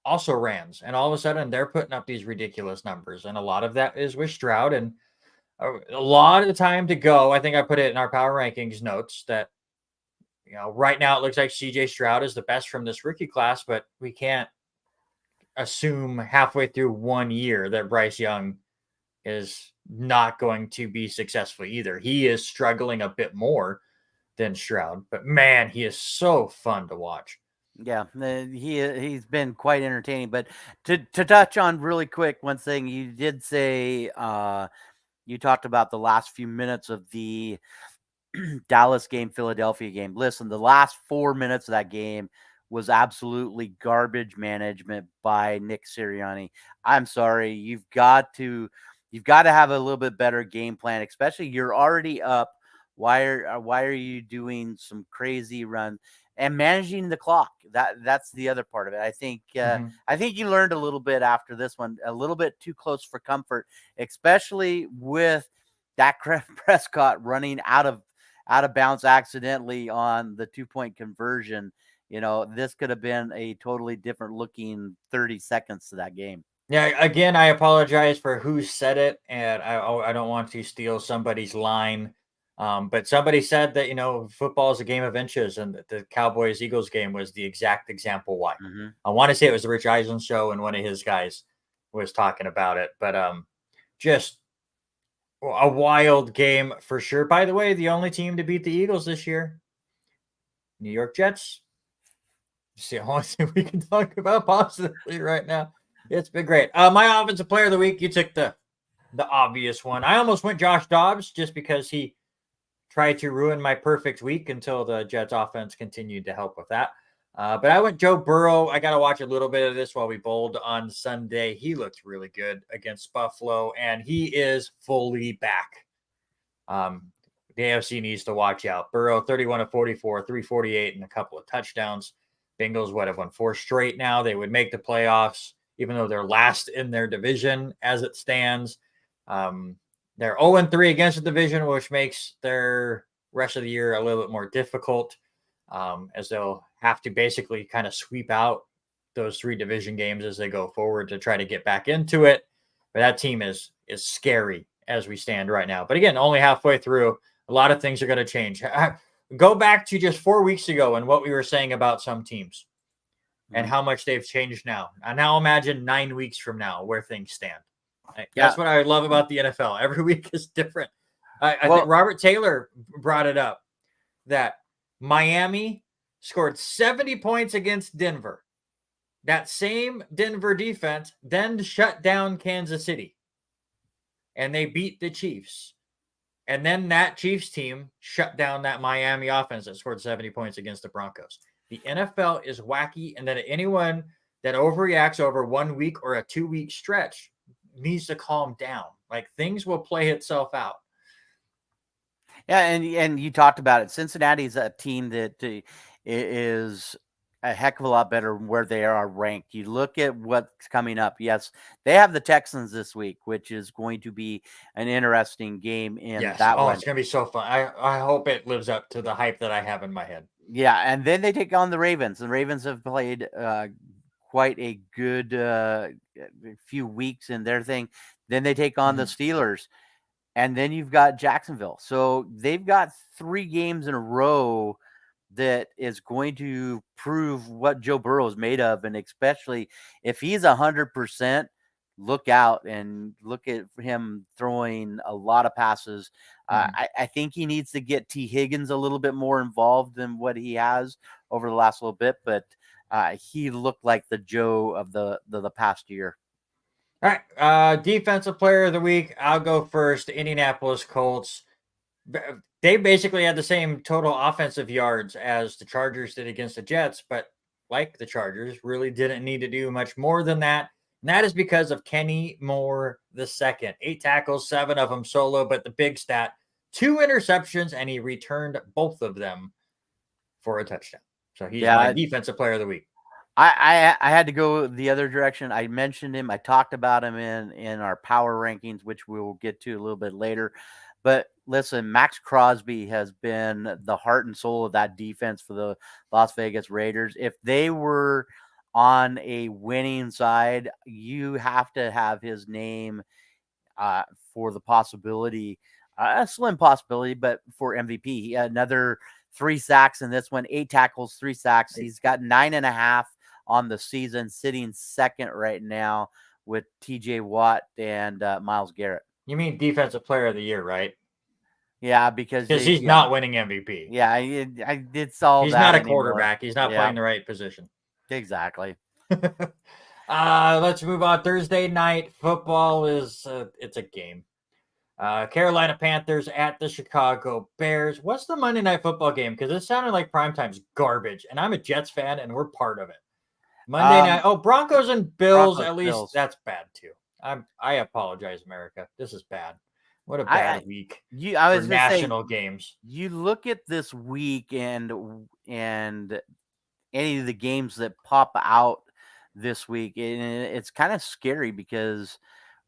also Rams. And all of a sudden they're putting up these ridiculous numbers. And a lot of that is with Stroud and a lot of the time to go. I think I put it in our power rankings notes that, right now it looks like CJ Stroud is the best from this rookie class, but we can't assume halfway through 1 year that Bryce Young is not going to be successful either. He is struggling a bit more than Stroud, but man, he is so fun to watch. Yeah, he's been quite entertaining. But to touch on really quick, one thing you did say, you talked about the last few minutes of the Dallas game, Philadelphia game. Listen, the last 4 minutes of that game was absolutely garbage management by Nick Sirianni. I'm sorry, you've got to have a little bit better game plan, especially you're already up. Why are you doing some crazy run and managing the clock? That's the other part of it. I think you learned a little bit after this one, a little bit too close for comfort, especially with Dak Prescott running out of bounds accidentally on the 2-point conversion. This could have been a totally different looking 30 seconds to that game. Yeah, again, I apologize for who said it, and I don't want to steal somebody's line. But somebody said that, football is a game of inches, and the Cowboys Eagles game was the exact example why. Mm-hmm. I want to say it was the Rich Eisen show, and one of his guys was talking about it. But just a wild game for sure. By the way, the only team to beat the Eagles this year, New York Jets. It's the only thing we can talk about positively right now. It's been great. My offensive player of the week, you took the obvious one. I almost went Josh Dobbs just because he tried to ruin my perfect week until the Jets offense continued to help with that. But I went Joe Burrow. I got to watch a little bit of this while we bowled on Sunday. He looked really good against Buffalo, and he is fully back. The AFC needs to watch out. Burrow, 31 of 44, 348, and a couple of touchdowns. Bengals have won 4 straight now. They would make the playoffs, even though they're last in their division as it stands. They're 0-3 against the division, which makes their rest of the year a little bit more difficult, as they'll have to basically kind of sweep out those 3 division games as they go forward to try to get back into it. But that team is scary as we stand right now. But again, only halfway through, a lot of things are going to change. Go back to just 4 weeks ago and what we were saying about some teams and how much they've changed now. And now imagine 9 weeks from now where things stand. That's what I love about the NFL. Every week is different. I think Robert Taylor brought it up that Miami scored 70 points against Denver. That same Denver defense then shut down Kansas City. And they beat the Chiefs. And then that Chiefs team shut down that Miami offense that scored 70 points against the Broncos. The NFL is wacky, and that anyone that overreacts over 1 week or a 2-week stretch needs to calm down. Like things will play itself out. Yeah, and you talked about it. Cincinnati's a team that is a heck of a lot better where they are ranked. You look at what's coming up. Yes, they have the Texans this week, which is going to be an interesting game in that one. It's going to be so fun. I hope it lives up to the hype that I have in my head. Yeah, and then they take on the Ravens. The Ravens have played quite a good few weeks in their thing. Then they take on the Steelers. And then you've got Jacksonville. So they've got 3 games in a row that is going to prove what Joe Burrow is made of. And especially if he's 100%, look out and look at him throwing a lot of passes. I think he needs to get T. Higgins a little bit more involved than what he has over the last little bit. But he looked like the Joe of the past year. All right. Defensive player of the week. I'll go first. Indianapolis Colts. They basically had the same total offensive yards as the Chargers did against the Jets, but like the Chargers, really didn't need to do much more than that. And that is because of Kenny Moore II. 8 tackles, 7 of them solo, but the big stat, 2 interceptions, and he returned both of them for a touchdown. So he's my defensive player of the week. I had to go the other direction. I mentioned him. I talked about him in our power rankings, which we will get to a little bit later. But listen, Max Crosby has been the heart and soul of that defense for the Las Vegas Raiders. If they were on a winning side, you have to have his name uh, for the possibility, a slim possibility, but for MVP. Another 3 sacks in this one, 8 tackles, 3 sacks. He's got 9.5 on the season, sitting second right now with TJ Watt and Miles Garrett. You mean defensive player of the year, right? Yeah, because Because he's yeah, not winning MVP. yeah, it's all He's that not a anymore. quarterback. He's not Yeah, playing the right position. exactly. Let's move on. Thursday night football is it's a game. Carolina Panthers at the Chicago Bears. What's the Monday night football game? Because it sounded like primetime's garbage, and I'm a Jets fan, and we're part of it. Monday night. Oh, Broncos and Bills. Broncos, At least Bills. that's bad too. I apologize, America. This is bad. What a I bad week I for was gonna say, national games. you look at this week and any of the games that pop out this week, and it's kind of scary because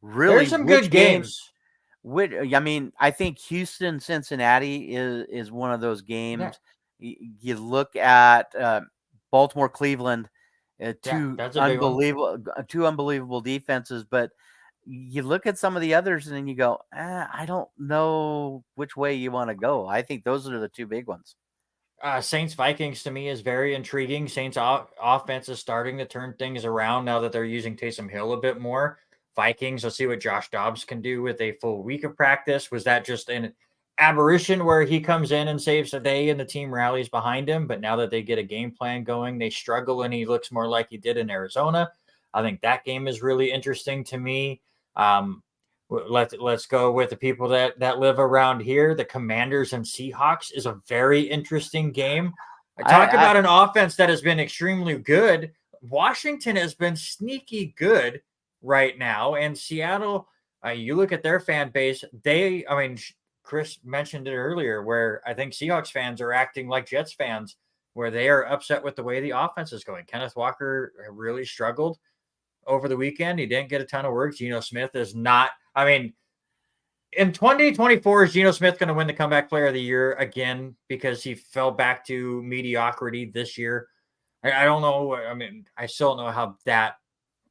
really, There's some good which game? games. Which I mean, I think Houston Cincinnati is one of those Yeah, games. You look at Baltimore Cleveland, yeah, that's a big one. two unbelievable defenses, but you look at some of the others and then you go, I don't know which way you want to go. I think those are the two big ones. Saints Vikings to me is very intriguing. Saints offense is starting to turn things around now that they're using Taysom Hill a bit more. Vikings, let's see what Josh Dobbs can do with a full week of practice. Was that just an aberration where he comes in and saves the day and the team rallies behind him? But now that they get a game plan going, they struggle and he looks more like he did in Arizona. I think that game is really interesting to me. Um, let's go with the people that live around here. The Commanders and Seahawks is a very interesting game. I talk I about an offense that has been extremely good. Washington has been sneaky good right now, and Seattle. You look at their fan base. I mean, Chris mentioned it earlier, where I think Seahawks fans are acting like Jets fans, where they are upset with the way the offense is going. Kenneth Walker really struggled over the weekend. He didn't get a ton of work. Geno Smith is not. I mean, in 2024, is Geno Smith going to win the comeback player of the year again because he fell back to mediocrity this year? I don't know. I mean, I still don't know how that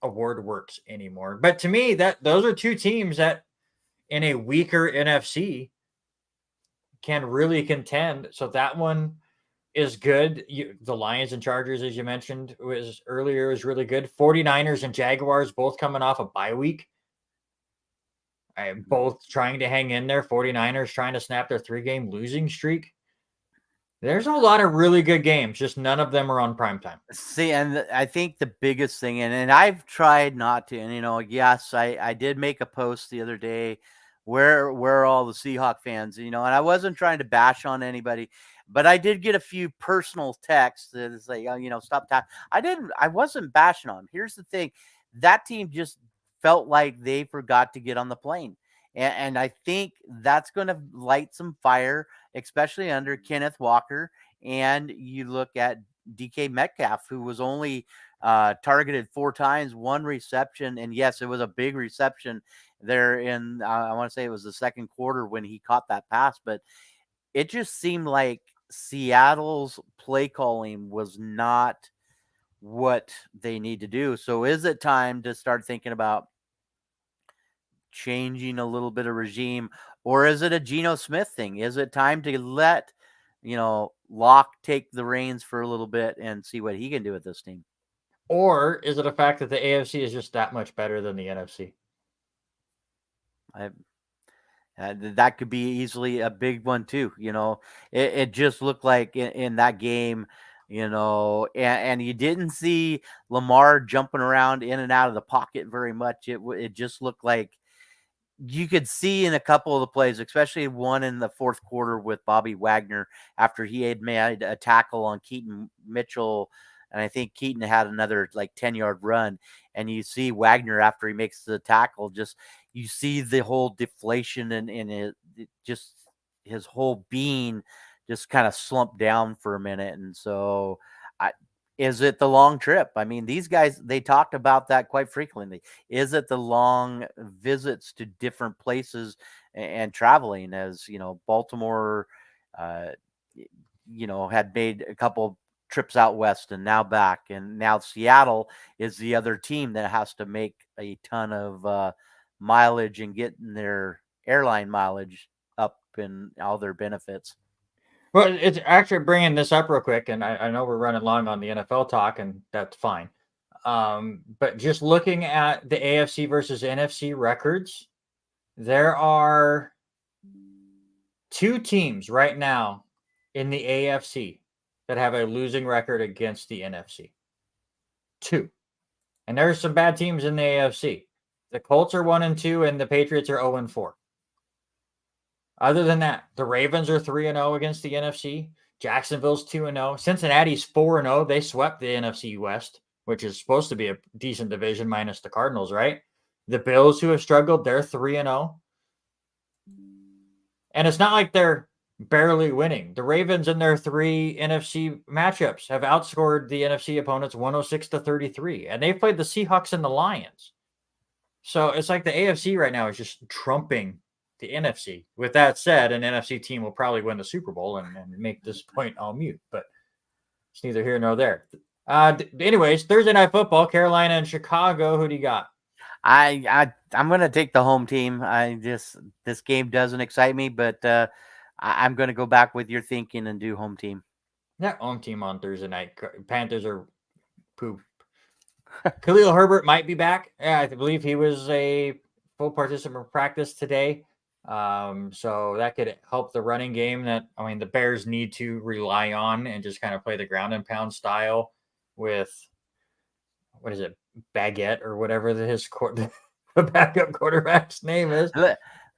award works anymore. But to me, that those are two teams that in a weaker NFC can really contend. So that one is good. The Lions and Chargers, as you mentioned, was earlier, is really good. 49ers and Jaguars both coming off a bye week. Both trying to hang in there. 49ers trying to snap their 3-game losing streak. There's a lot of really good games, just none of them are on primetime. See, and I think the biggest thing, and I've tried not to, and yes, I did make a post the other day where are all the Seahawk fans, and I wasn't trying to bash on anybody, but I did get a few personal texts that say, stop talking. I wasn't bashing on them. Here's the thing, that team just felt like they forgot to get on the plane. And I think that's going to light some fire, especially under Kenneth Walker. And you look at DK Metcalf, who was only targeted 4 times, 1 reception. And yes, it was a big reception there in, I want to say it was the second quarter when he caught that pass. But it just seemed like Seattle's play calling was not what they need to do. So is it time to start thinking about changing a little bit of regime, or is it a Geno Smith thing? Is it time to let Locke take the reins for a little bit and see what he can do with this team? Or is it a fact that the AFC is just that much better than the NFC? I, that could be easily a big one too. It just looked like in that game, and you didn't see Lamar jumping around in and out of the pocket very much. It just looked like you could see in a couple of the plays, especially one in the fourth quarter with Bobby Wagner after he had made a tackle on Keaton Mitchell. And I think Keaton had another like 10-yard run. And you see Wagner after he makes the tackle, just you see the whole deflation and just his whole being just kind of slumped down for a minute. And so Is it the long trip? I mean, these guys, they talked about that quite frequently. Is it the long visits to different places and traveling? As you know, Baltimore, uh, had made a couple trips out west and now back, and now Seattle is the other team that has to make a ton of mileage and getting their airline mileage up and all their benefits. Well, it's actually bringing this up real quick, and I know we're running long on the NFL talk, and that's fine. But just looking at the AFC versus NFC records, there are two teams right now in the AFC that have a losing record against the NFC. Two. And there's some bad teams in the AFC. The Colts are 1-2, and the Patriots are 0-4. Other than that, the Ravens are 3-0 against the NFC. Jacksonville's 2-0. Cincinnati's 4-0. They swept the NFC West, which is supposed to be a decent division minus the Cardinals, right? The Bills, who have struggled, they're 3-0. And it's not like they're barely winning. The Ravens in their 3 NFC matchups have outscored the NFC opponents 106-33, and they've played the Seahawks and the Lions. So it's like the AFC right now is just trumping the NFC. With that said, an NFC team will probably win the Super Bowl and make this point all mute, but it's neither here nor there. Anyways, Thursday Night Football, Carolina and Chicago. Who do you got? I'm gonna take the home team. This game doesn't excite me, but I'm gonna go back with your thinking and do home team. Yeah, home team on Thursday night. Panthers are poop. Khalil Herbert might be back. Yeah, I believe he was a full participant practice today. So that could help the running game that, the Bears need to rely on and just kind of play the ground and pound style with, what is it, Baguette or whatever his the backup quarterback's name is.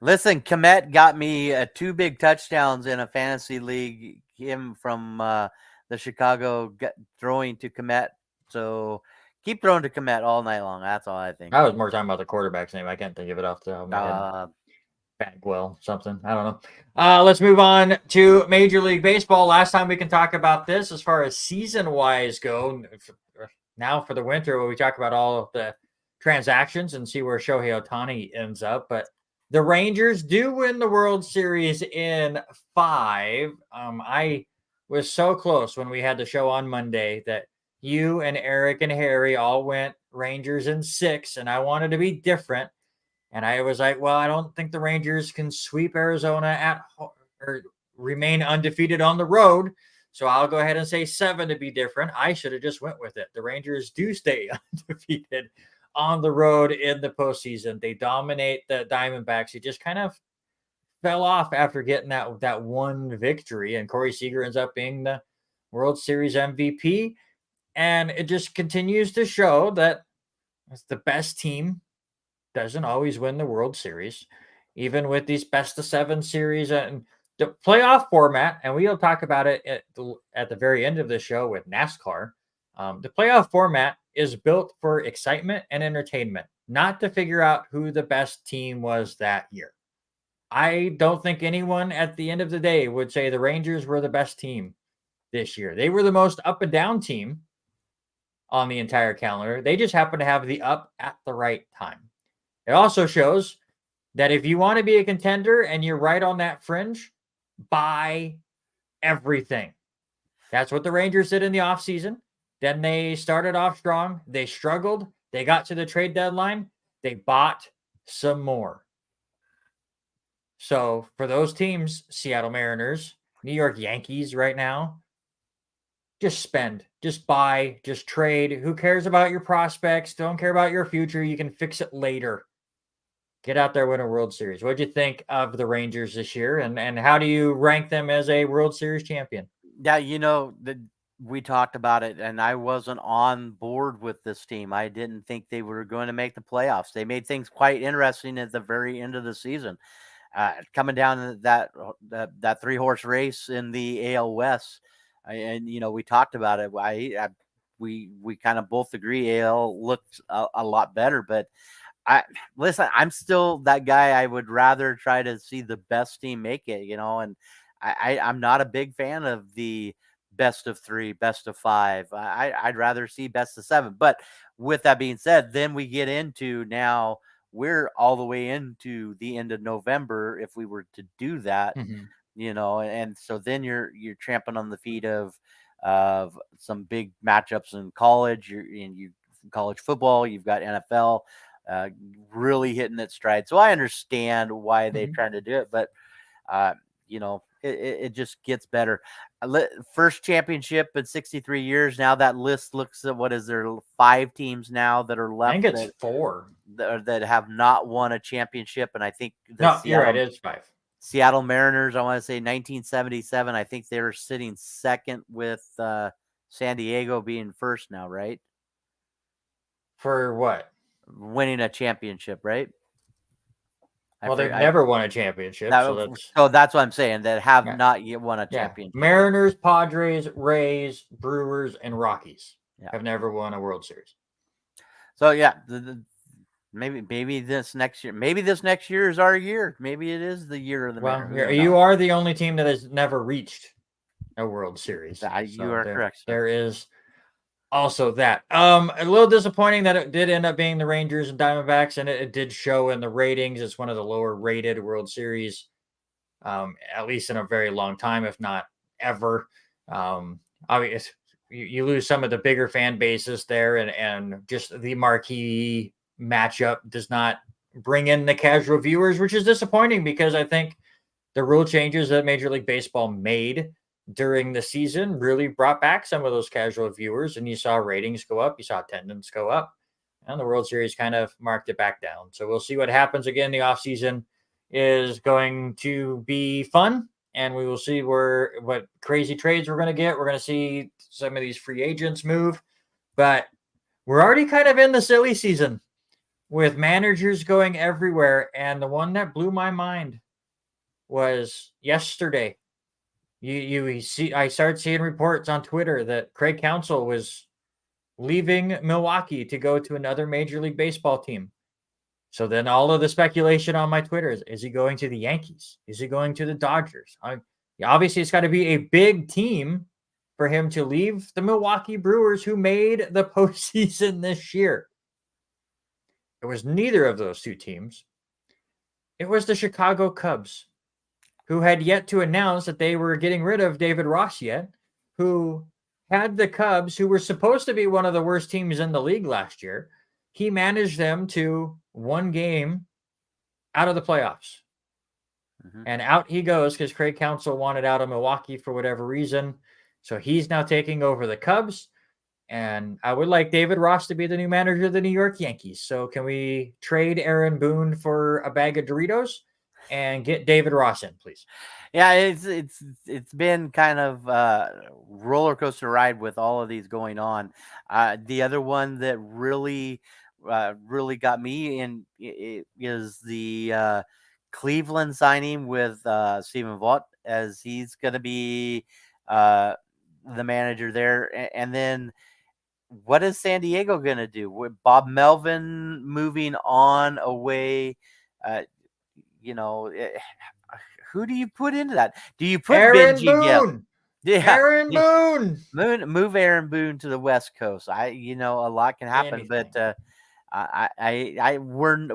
Listen, Komet got me 2 big touchdowns in a fantasy league. Him from the Chicago throwing to Komet. So keep throwing to Komet all night long. That's all I think. I was more talking about the quarterback's name. I can't think of it off the top of my head. Bagwell, something. I don't know. Let's move on to Major League Baseball. Last time we can talk about this as far as season-wise go. Now for the winter, where we talk about all of the transactions and see where Shohei Ohtani ends up. But the Rangers do win the World Series in 5. I was so close when we had the show on Monday that you and Eric and Harry all went Rangers in 6, and I wanted to be different. And I was like, well, I don't think the Rangers can sweep Arizona at or remain undefeated on the road. So I'll go ahead and say 7 to be different. I should have just went with it. The Rangers do stay undefeated on the road in the postseason. They dominate the Diamondbacks. He just kind of fell off after getting that one victory. And Corey Seager ends up being the World Series MVP. And it just continues to show that it's the best team doesn't always win the World Series, even with these best of 7 series and the playoff format. And we'll talk about it at the very end of the show with NASCAR. The playoff format is built for excitement and entertainment, not to figure out who the best team was that year. I don't think anyone at the end of the day would say the Rangers were the best team this year. They were the most up and down team on the entire calendar. They just happen to have the up at the right time. It also shows that if you want to be a contender and you're right on that fringe, buy everything. That's what the Rangers did in the offseason. Then they started off strong. They struggled. They got to the trade deadline. They bought some more. So for those teams, Seattle Mariners, New York Yankees right now, just spend, just buy, just trade. Who cares about your prospects? Don't care about your future. You can fix it later. Get out there, win a World Series. What do you think of the Rangers this year, and how do you rank them as a World Series champion? Yeah, we talked about it, and I wasn't on board with this team. I didn't think they were going to make the playoffs. They made things quite interesting at the very end of the season, coming down to that 3-horse race in the AL West. And we talked about it. We kind of both agree AL looked a lot better, but I'm still that guy. I would rather try to see the best team make it, and I'm not a big fan of the best of 3, best of 5. I'd rather see best of 7. But with that being said, then we get into now we're all the way into the end of November if we were to do that, Mhm. and so then you're trampling on the feet of some big matchups in college. You're in you college football. You've got NFL uh, really hitting its stride. So I understand why they're Mhm. trying to do it, but it just gets better. First championship in 63 years. Now that list looks at what is there 5 teams now that are I think left it's 4. that have not won a championship, and I think the No, you're right. It's 5. Seattle Mariners, I want to say 1977. I think they're sitting second with San Diego being first now, right? For what? Winning a championship, right? I Well, they've forget. never won a championship, so that's So that's what I'm saying. That have yeah. not yet won a Yeah. championship. Mariners, Padres, Rays, Brewers, and Rockies Yeah. have never won a World Series. So yeah, maybe this next year is our year. Maybe it is the year of the Well, Mariners. you are the only team that has never reached a World Series. You are correct, sir. There is also that. A little disappointing that it did end up being the Rangers and Diamondbacks, and it did show in the ratings. It's one of the lower rated World Series, at least in a very long time, if not ever. Obviously, you lose some of the bigger fan bases there, and just the marquee matchup does not bring in the casual viewers, which is disappointing because I think the rule changes that Major League Baseball made during the season really brought back some of those casual viewers, and you saw ratings go up, you saw attendance go up, and the World Series kind of marked it back down. So we'll see what happens again. The offseason is going to be fun, and we will see what crazy trades we're going to get. We're going to see some of these free agents move, but we're already kind of in the silly season with managers going everywhere. And the one that blew my mind was yesterday. You see, I started seeing reports on Twitter that Craig Counsell was leaving Milwaukee to go to another Major League Baseball team. So then all of the speculation on my Twitter is he going to the Yankees? Is he going to the Dodgers? Obviously, it's got to be a big team for him to leave the Milwaukee Brewers, who made the postseason this year. It was neither of those two teams. It was the Chicago Cubs, who had yet to announce that they were getting rid of David Ross yet, who had the Cubs, who were supposed to be one of the worst teams in the league last year. He managed them to one game out of the playoffs. Mm-hmm. And out he goes because Craig Counsell wanted out of Milwaukee for whatever reason. So he's now taking over the Cubs. And I would like David Ross to be the new manager of the New York Yankees. So can we trade Aaron Boone for a bag of Doritos and get David Ross in, please? Yeah, it's been kind of roller coaster ride with all of these going on. The other one that really got me in is the Cleveland signing with Stephen Vaught, as he's going to be the manager there, and then what is San Diego going to do with Bob Melvin moving on away? Who do you put into that? Do you put Aaron Benji Gill? Boone? Yeah, Aaron Boone. Move Aaron Boone to the West Coast. A lot can happen, Anything. but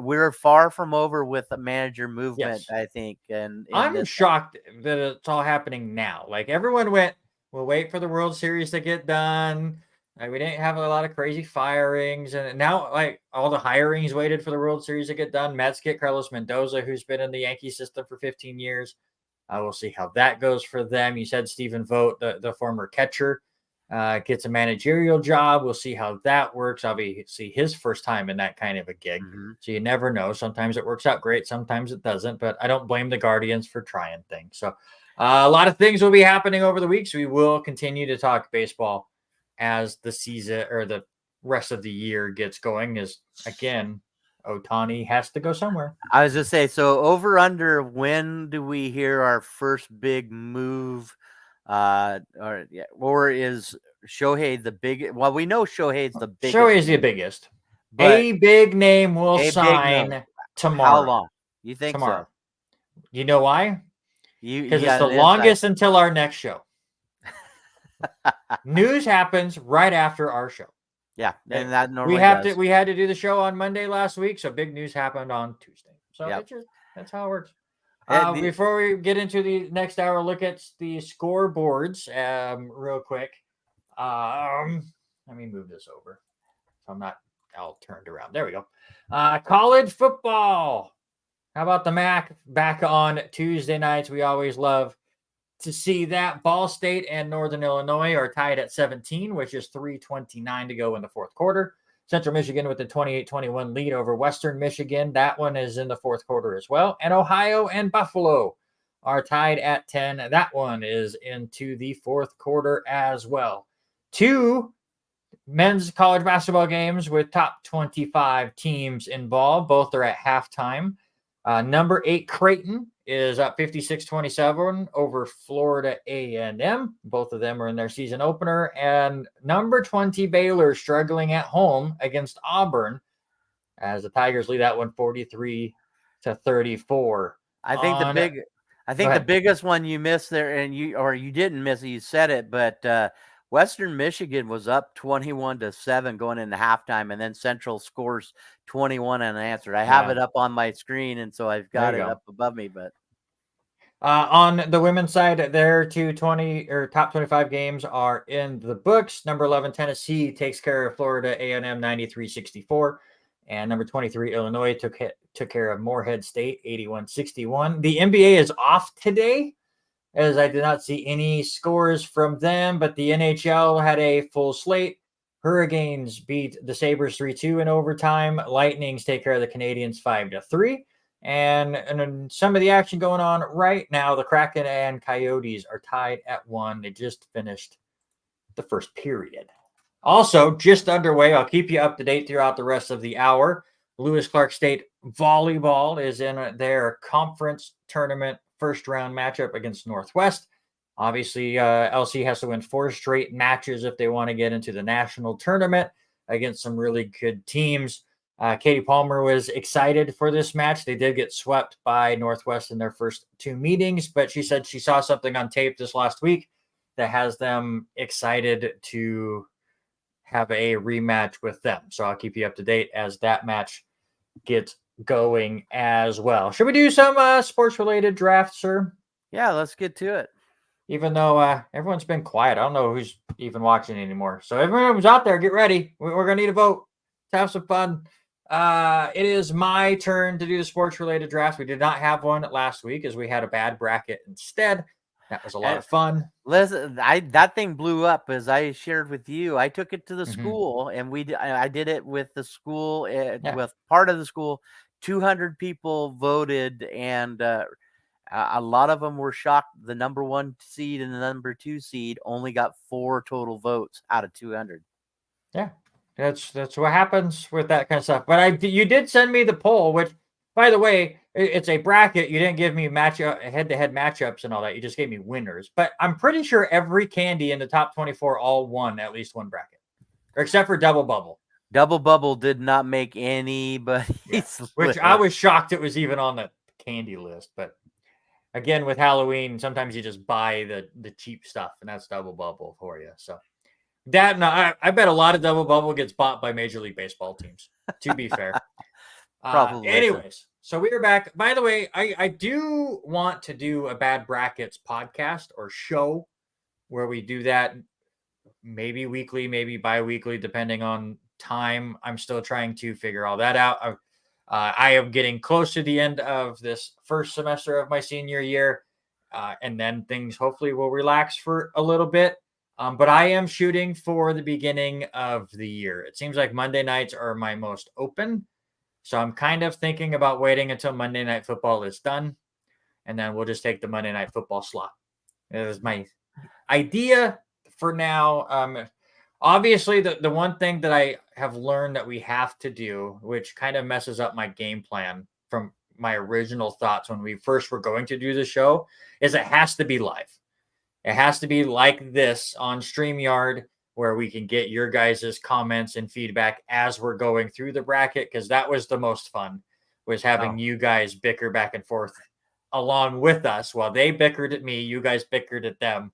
we're far from over with the manager movement. Yes. I think, and I'm shocked that it's all happening now. Like everyone went, we'll wait for the World Series to get done. Like we didn't have a lot of crazy firings, and now like all the hirings waited for the World Series to get done. Mets get Carlos Mendoza, who's been in the Yankee system for 15 years. We'll see how that goes for them. You said Stephen Vogt, the former catcher, gets a managerial job. We'll see how that works. Obviously, his first time in that kind of a gig. Mm-hmm. So you never know. Sometimes it works out great. Sometimes it doesn't. But I don't blame the Guardians for trying things. So a lot of things will be happening over the weeks. We will continue to talk baseball as the season or the rest of the year gets going. As again, Ohtani has to go somewhere. I was just say, so over under, when do we hear our first big move? Or is Shohei the big? Well, we know Shohei's the biggest. Shohei's the biggest. A big name will sign tomorrow. How long? You think tomorrow? So? You know why? Because it's the longest until our next show. News happens right after our show. Yeah, Okay? and that We normally have does. to. We had to do the show on Monday last week, so big news happened on Tuesday. So Yep. it's just that's how it works. The Before we get into the next hour, look at the scoreboards real quick. Let me move this over so I'm not all turned around. There we go. College football. How about the MAC back on Tuesday nights? We always love to see that. Ball State and Northern Illinois are tied at 17, which is 3:29 to go in the fourth quarter. Central Michigan with the 28-21 lead over Western Michigan. That one is in the fourth quarter as well. And Ohio and Buffalo are tied at 10. That one is into the fourth quarter as well. Two men's college basketball games with top 25 teams involved. Both are at halftime. Number 8 Creighton is up 56-27 over Florida A&M. Both of them are in their season opener. And number 20 Baylor struggling at home against Auburn as the Tigers lead that one 43-34. I think the big I Go think the ahead. biggest one you missed there, and you didn't miss it, you said it, but Western Michigan was up 21-7 going into halftime, and then Central scores 21 unanswered. I have Yeah. it up on my screen, and so I've There got you it go. up above me. But On the women's side, their 220 or top 25 games are in the books. Number 11 Tennessee takes care of Florida A&M 93-64, and number 23 Illinois took care of Morehead State 81-61. The NBA is off today, as I did not see any scores from them, but the NHL had a full slate. Hurricanes beat the Sabres 3-2 in overtime. Lightnings take care of the Canadiens 5-3. And some of the action going on right now, the Kraken and Coyotes are tied at 1. They just finished the first period. Also, just underway, I'll keep you up to date throughout the rest of the hour. Lewis Clark State volleyball is in their conference tournament first round matchup against Northwest. Obviously, LC has to win 4 straight matches if they want to get into the national tournament against some really good teams. Katie Palmer was excited for this match. They did get swept by Northwest in their first 2 meetings, but she said she saw something on tape this last week that has them excited to have a rematch with them. So I'll keep you up to date as that match gets going as well. Should we do some sports-related drafts, sir? yeah, let's get to it. Even though everyone's been quiet. I don't know who's even watching anymore. So everyone who's out there, get ready. We're going to need a vote. Let's have some fun. It is my turn to do the sports-related draft. We did not have one last week as we had a bad bracket instead. That was a lot of fun. Listen, that thing blew up as I shared with you. I took it to the school, and I did it with the school, with part of the school. 200 people voted, and a lot of them were shocked. The number 1 seed and the number 2 seed only got 4 total votes out of 200. Yeah, that's what happens with that kind of stuff. But you did send me the poll, which, by the way, it's a bracket. You didn't give me head-to-head matchups and all that. You just gave me winners. But I'm pretty sure every candy in the top 24 all won at least one bracket, except for Double Bubble. Double Bubble did not make anybody's list. Which I was shocked it was even on the candy list. But again, with Halloween, sometimes you just buy the cheap stuff, and that's Double Bubble for you. So I bet a lot of Double Bubble gets bought by Major League Baseball teams, to be fair. Probably. Anyways, so we are back. By the way, I do want to do a Bad Brackets podcast or show where we do that maybe weekly, maybe bi-weekly, depending on time. I'm still trying to figure all that out. I am getting close to the end of this first semester of my senior year, and then things hopefully will relax for a little bit. But I am shooting for the beginning of the year. It seems like Monday nights are my most open. So I'm kind of thinking about waiting until Monday Night Football is done, and then we'll just take the Monday Night Football slot. That is my idea for now. Obviously, the one thing that I have learned that we have to do, which kind of messes up my game plan from my original thoughts when we first were going to do the show, is it has to be live. It has to be like this on StreamYard, where we can get your guys' comments and feedback as we're going through the bracket, because that was the most fun, was having you guys bicker back and forth along with us while they bickered at me, you guys bickered at them.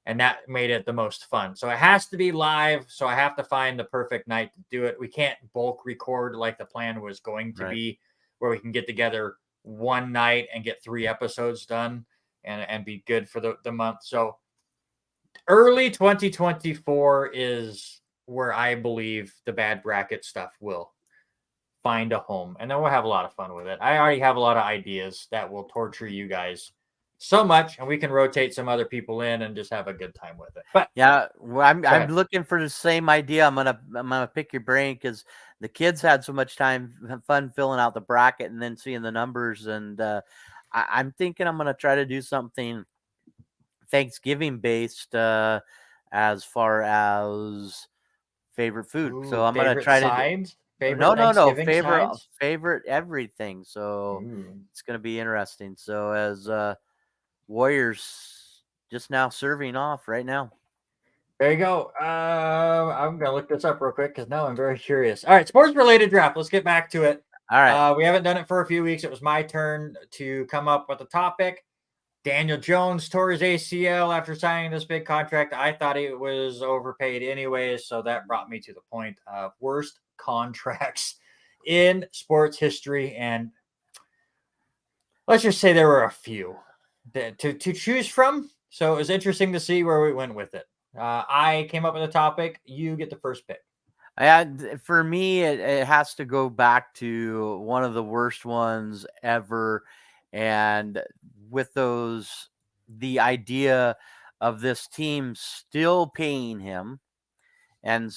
and that made it the most fun. So it has to be live. So I have to find the perfect night to do it. We can't bulk record like the plan was going to Right. be, where we can get together one night and get 3 episodes done and be good for the month. So early 2024 is where I believe the bad bracket stuff will find a home, and then we'll have a lot of fun with it. I already have a lot of ideas that will torture you guys so much, and we can rotate some other people in and just have a good time with it. But Yeah, well, I'm go ahead. looking for the same idea. I'm gonna pick your brain because the kids had so much fun filling out the bracket and then seeing the numbers, and I'm thinking I'm gonna try to do something Thanksgiving based as far as favorite food. So Ooh, I'm gonna favorite try to sides, favorite no Thanksgiving favorite sides. favorite everything. So Ooh. it's gonna be interesting. So as Warriors just now serving off right now. There you go. I'm gonna look this up real quick because now I'm very curious. All right, sports related draft. Let's get back to it. All right. We haven't done it for a few weeks. It was my turn to come up with a topic. Daniel Jones tore his ACL after signing this big contract. I thought he was overpaid anyways, so that brought me to the point of worst contracts in sports history. And let's just say there were a few to choose from. So it was interesting to see where we went with it. I came up with a topic. You get the first pick. For me, it has to go back to one of the worst ones ever. And with the idea of this team still paying him and he's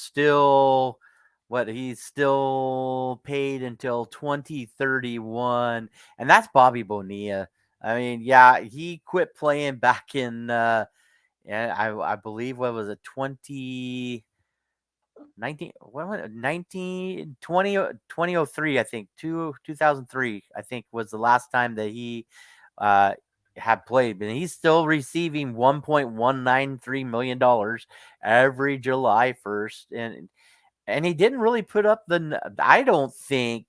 still paid until 2031. And that's Bobby Bonilla. I mean, yeah, he quit playing back in, and I believe, what was it, 19 what was it, 19 20 2003, I think, 2003, I think, was the last time that he uh had played, but he's still receiving $1.193 million every July 1st, and he didn't really put up I don't think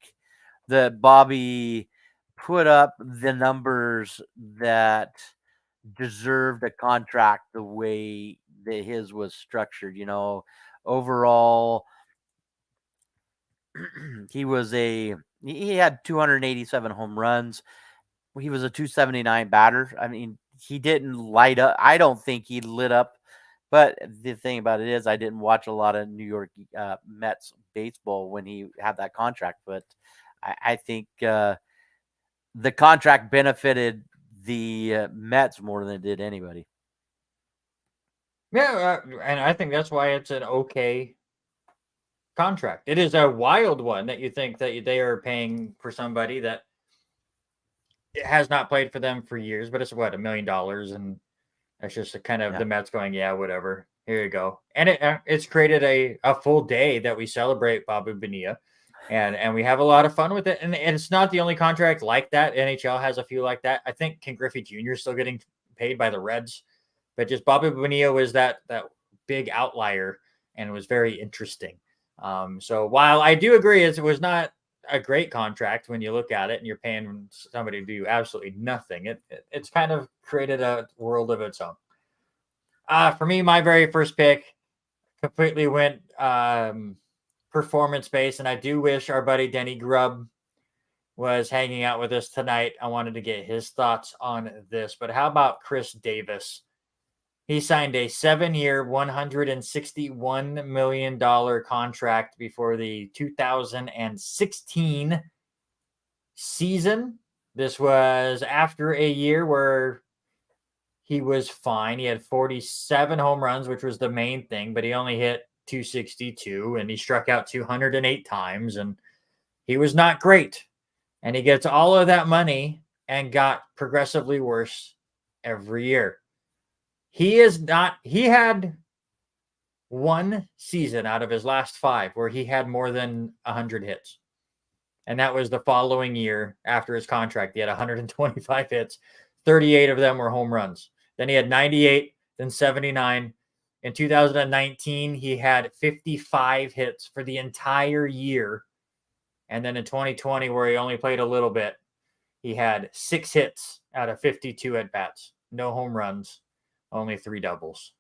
that Bobby put up the numbers that deserved a contract the way that his was structured. Overall, he had 287 home runs. He was a 279 batter. I mean, he didn't light up. I don't think he lit up. But the thing about it is, I didn't watch a lot of New York Mets baseball when he had that contract. But I think the contract benefited the Mets more than it did anybody. Yeah, and I think that's why it's an okay contract. It is a wild one that you think that they are paying for somebody that has not played for them for years, but it's what, $1 million, and that's just a kind of Yeah. the Mets going, yeah, whatever. Here you go, and it's created a full day that we celebrate Bobby Bonilla, and we have a lot of fun with it. And it's not the only contract like that. NHL has a few like that. I think Ken Griffey Jr. is still getting paid by the Reds, but just Bobby Bonilla was that big outlier, and it was very interesting. So while I do agree it was not a great contract when you look at it and you're paying somebody to do absolutely nothing, it's kind of created a world of its own. For me, my very first pick completely went performance based, and I do wish our buddy Denny Grubb was hanging out with us tonight. I wanted to get his thoughts on this, but how about Chris Davis? He signed a 7-year, $161 million contract before the 2016 season. This was after a year where he was fine. He had 47 home runs, which was the main thing, but he only hit 262, and he struck out 208 times, and he was not great. And he gets all of that money and got progressively worse every year. He had one season out of his last 5 where he had more than 100 hits. And that was the following year after his contract. He had 125 hits. 38 of them were home runs. Then he had 98, then 79. In 2019, he had 55 hits for the entire year. And then in 2020, where he only played a little bit, he had 6 hits out of 52 at-bats. No home runs, only 3 doubles.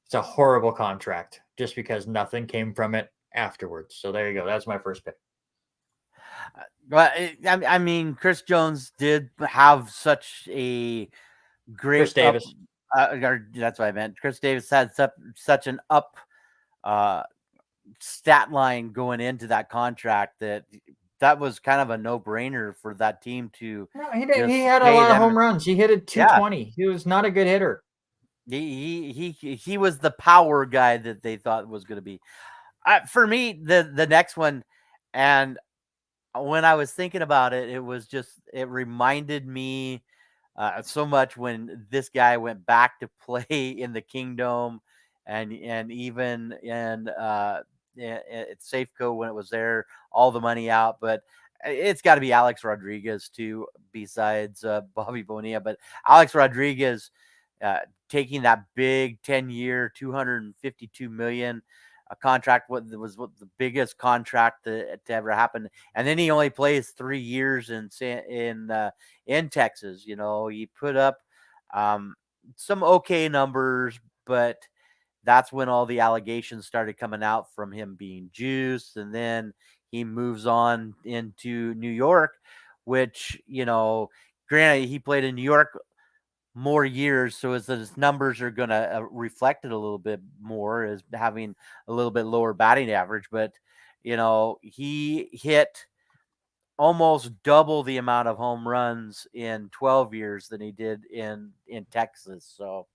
It's a horrible contract just because nothing came from it afterwards. So there you go. That's my first pick. But I mean, Chris Jones did have such a Chris great up. Davis. Or that's what I meant. Chris Davis had such an up uh, stat line going into that contract that was kind of a no brainer for that team to No, he did. He just had a pay lot of them. home runs. He hit it Yeah, 220. He was not a good hitter. he was the power guy that they thought was going to be. For me, the next one, and when I was thinking about it, it reminded me so much when this guy went back to play in the Kingdom, and even in at Safeco when it was there, all the money out. But it's got to be Alex Rodriguez too, besides Bobby Bonilla. But Alex Rodriguez uh, taking that big 10-year, 252 million. A contract what the biggest contract to ever happen, and then he only plays 3 years in Texas. You know, he put up um, some okay numbers, but that's when all the allegations started coming out from him being juiced, and then he moves on into New York, which granted he played in New York more years, so as his numbers are going to reflect it a little bit more as having a little bit lower batting average. But he hit almost double the amount of home runs in 12 years than he did in Texas. So,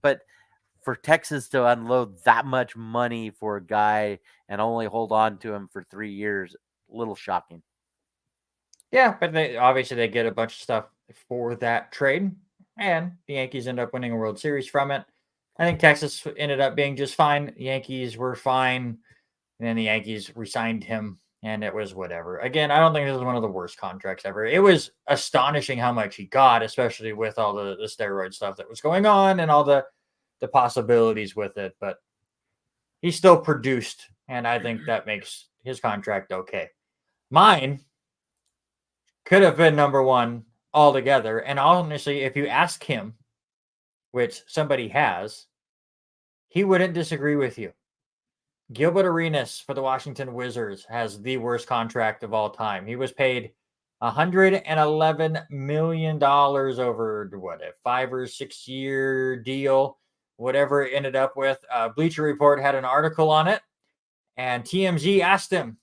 but for Texas to unload that much money for a guy and only hold on to him for 3 years, a little shocking. Yeah, but they get a bunch of stuff for that trade, and the Yankees end up winning a World Series from it. I think Texas ended up being just fine. The Yankees were fine, and then the Yankees resigned him, and it was whatever. Again, I don't think this was one of the worst contracts ever. It was astonishing how much he got, especially with all the steroid stuff that was going on and all the possibilities with it. But he still produced, and I think that makes his contract okay. Mine could have been number one altogether. And honestly, if you ask him, which somebody has, he wouldn't disagree with you. Gilbert Arenas for the Washington Wizards has the worst contract of all time. He was paid $111 million over what, a 5 or 6 year deal, whatever it ended up with. Bleacher Report had an article on it, and TMZ asked him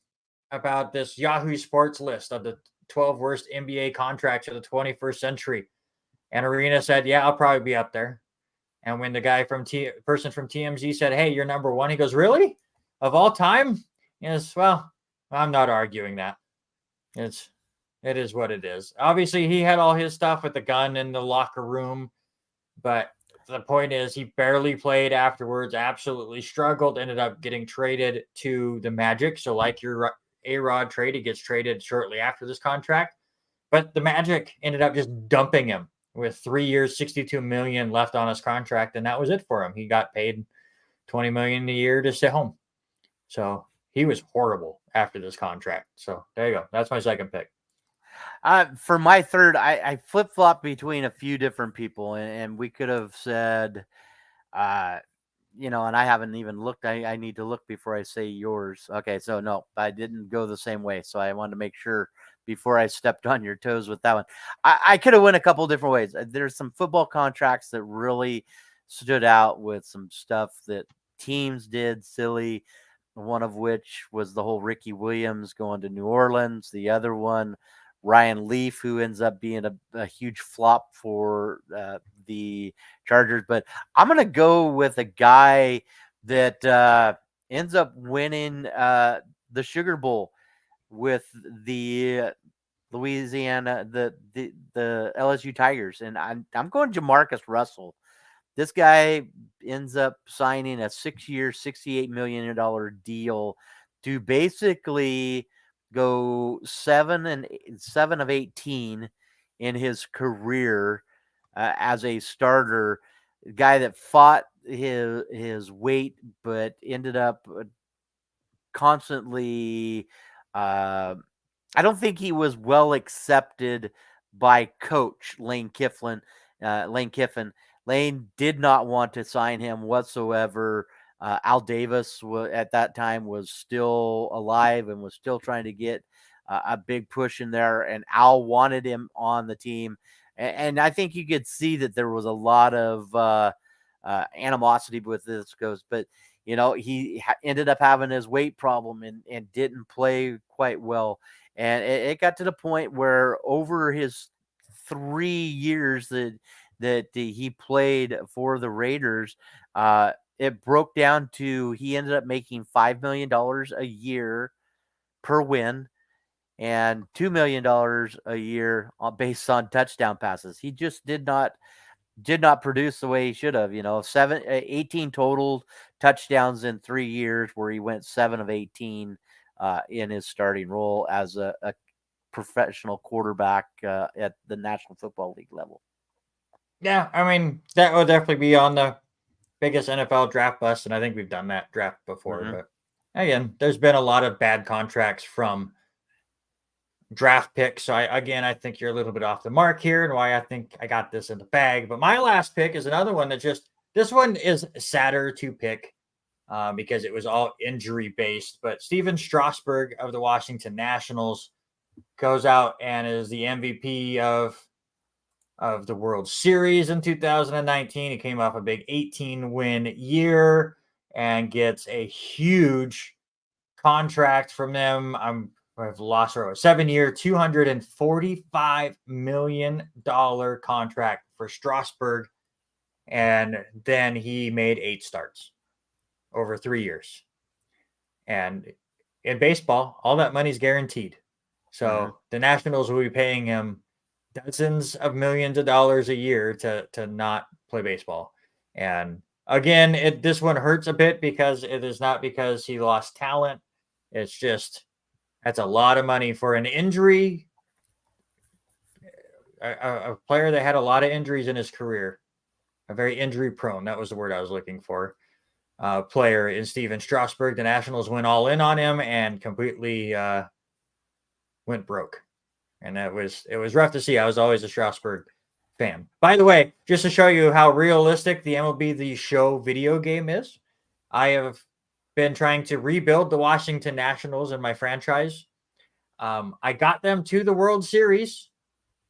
about this Yahoo Sports list of the 12 worst NBA contracts of the 21st century. And Arena said, "Yeah, I'll probably be up there." And when the guy person from TMZ said, "Hey, you're number one," he goes, "Really? Of all time?" Yes. Well, I'm not arguing that. It is what it is. Obviously, he had all his stuff with the gun in the locker room, but the point is, he barely played afterwards. Absolutely struggled. Ended up getting traded to the Magic. So, like your A-Rod trade, he gets traded shortly after this contract. But the Magic ended up just dumping him with 3 years, 62 million left on his contract, and that was it for him. He got paid 20 million a year to sit home. So he was horrible after this contract. So there you go. That's my second pick. For my third, I flip flop between a few different people, and we could have said, uh, and I haven't even looked. I need to look before I say yours. Okay, so no, I didn't go the same way. So I wanted to make sure before I stepped on your toes with that one. I could have went a couple different ways. There's some football contracts that really stood out with some stuff that teams did silly. One of which was the whole Ricky Williams going to New Orleans. The other one, Ryan Leaf, who ends up being a huge flop for the Chargers. But I'm going to go with a guy that ends up winning the Sugar Bowl with the Louisiana, the LSU Tigers, and I'm going Jamarcus Russell. This guy ends up signing a 6-year, $68 million deal to basically go 7 of 18 in his career as a starter. A guy that fought his weight, but ended up constantly. I don't think he was well accepted by coach Lane Kiffin. Lane did not want to sign him whatsoever. Al Davis at that time was still alive and was still trying to get a big push in there, and Al wanted him on the team. And I think you could see that there was a lot of animosity with this goes, but he ended up having his weight problem and didn't play quite well. And it got to the point where over his 3 years that he played for the Raiders, it broke down to he ended up making $5 million a year per win and $2 million a year based on touchdown passes. He just did not produce the way he should have. 18 total touchdowns in 3 years, where he went 7 of 18 in his starting role as a professional quarterback at the National Football League level. Yeah, I mean, that would definitely be on the biggest NFL draft bust, and I think we've done that draft before. Mm-hmm. But again, there's been a lot of bad contracts from draft picks. So I think you're a little bit off the mark here, and why I think I got this in the bag. But my last pick is another one that this one is sadder to pick because it was all injury based. But Steven Strasburg of the Washington Nationals goes out and is the MVP of the World Series in 2019. He came off a big 18-win year and gets a huge contract from them. I've lost her. 7-year, $245 million contract for Strasburg. And then he made 8 starts over 3 years. And in baseball, all that money's guaranteed. So the Nationals will be paying him dozens of millions of dollars a year to not play baseball. And again, this one hurts a bit because it is not because he lost talent. It's just that's a lot of money for an injury. A player that had a lot of injuries in his career, a very injury prone. That was the word I was looking for. Player in Steven Strasburg. The Nationals went all in on him and completely went broke. And it was rough to see. I was always a Strasburg fan. By the way, just to show you how realistic the MLB The Show video game is, I have been trying to rebuild the Washington Nationals in my franchise. I got them to the World Series.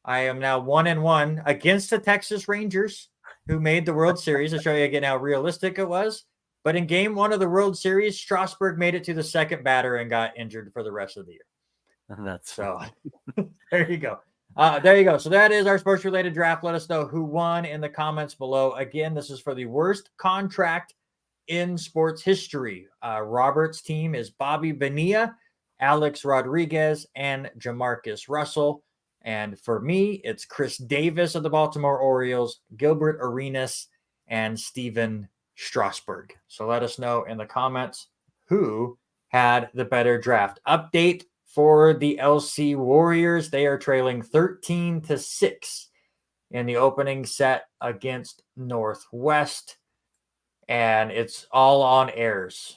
I am now 1-1 against the Texas Rangers, who made the World Series. To show you again how realistic it was. But in game 1 of the World Series, Strasburg made it to the second batter and got injured for the rest of the year. That's so. There you go. There you go. So that is our sports related draft. Let us know who won in the comments below. Again, this is for the worst contract in sports history. Robert's team is Bobby Bonilla, Alex Rodriguez, and Jamarcus Russell. And for me, it's Chris Davis of the Baltimore Orioles, Gilbert Arenas, and Steven Strasburg. So let us know in the comments who had the better draft. Update for the LC Warriors. They are trailing 13-6 in the opening set against Northwest. And it's all on errors.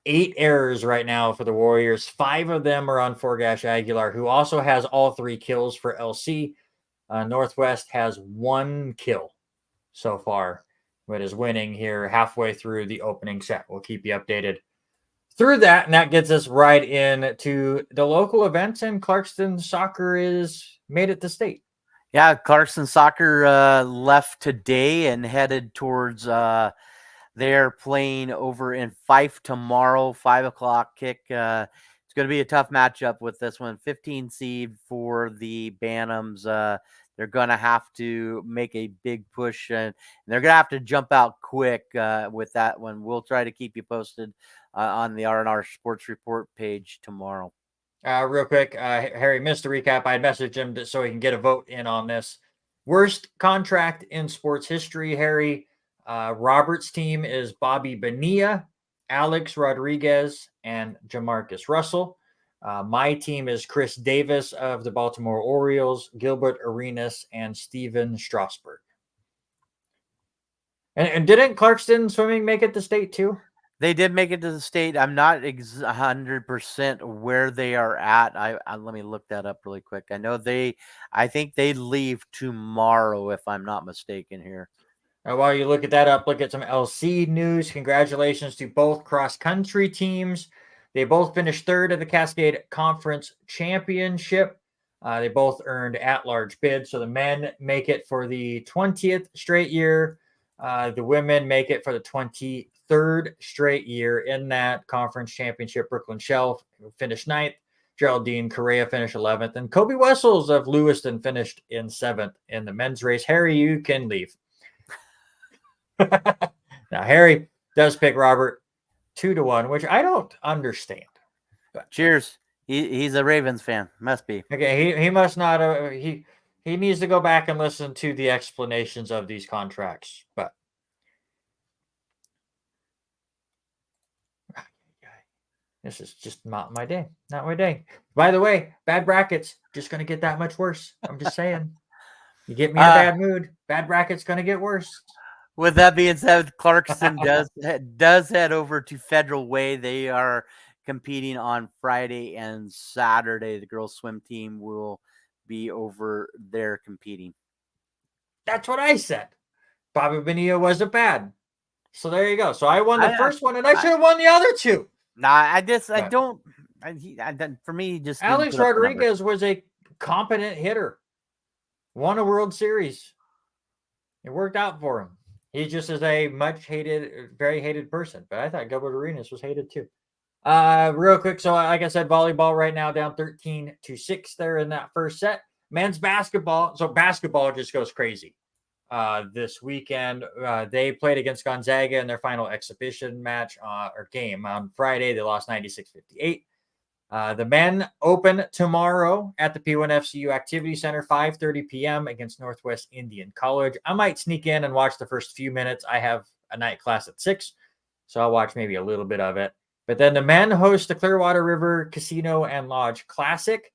8 errors right now for the Warriors. 5 of them are on Forgash Aguilar, who also has all 3 kills for LC. Northwest has 1 kill so far, but is winning here halfway through the opening set. We'll keep you updated through that, and that gets us right into the local events. And Clarkston soccer is made it to state. Yeah, Clarkston soccer left today and headed towards. They're playing over in Fife tomorrow, 5:00 kick. It's going to be a tough matchup with this one. 15 seed for the Bantams. They're going to have to make a big push, and they're going to have to jump out quick with that one. We'll try to keep you posted on the R&R Sports Report page tomorrow. Real quick, Harry missed a recap. I messaged him so he can get a vote in on this. Worst contract in sports history, Harry. Robert's team is Bobby Bonilla, Alex Rodriguez, and Jamarcus Russell. My team is Chris Davis of the Baltimore Orioles, Gilbert Arenas, and Steven Strasburg. And didn't Clarkston swimming make it to state too? They did make it to the state. I'm not 100% where they are at. Let me look that up really quick. I think they leave tomorrow, if I'm not mistaken here. While you look at that up, look at some LC news. Congratulations to both cross-country teams. They both finished third at the Cascade Conference Championship. They both earned at-large bids. So the men make it for the 20th straight year. The women make it for the 23rd straight year in that conference championship. Brooklyn Shell finished 9th. Geraldine Correa finished 11th. And Kobe Wessels of Lewiston finished in 7th in the men's race. Harry, you can leave. Now, Harry does pick Robert 2-1, which I don't understand. But. Cheers. He's a Ravens fan. Must be. Okay, he must not. He needs to go back and listen to the explanations of these contracts. But this is just not my day. Not my day. By the way, bad brackets just going to get that much worse. I'm just saying. You get me in a bad mood, bad bracket's going to get worse. With that being said, Clarkson does head over to Federal Way. They are competing on Friday and Saturday. The girls swim team will be over there competing. That's what I said. Bobby Bonilla wasn't bad. So there you go. So I won the first one, and I should have won the other two. Nah, for me, just Alex Rodriguez was a competent hitter. Won a World Series. It worked out for him. He just is a much hated, very hated person. But I thought Gilbert Arenas was hated too. Real quick. So like I said, volleyball right now down 13-6 there in that first set. Men's basketball. So basketball just goes crazy. This weekend, they played against Gonzaga in their final exhibition match or game on Friday. They lost 96-58. The men open tomorrow at the P1FCU Activity Center, 5:30 p.m. against Northwest Indian College. I might sneak in and watch the first few minutes. I have a night class at 6, so I'll watch maybe a little bit of it. But then the men host the Clearwater River Casino and Lodge Classic.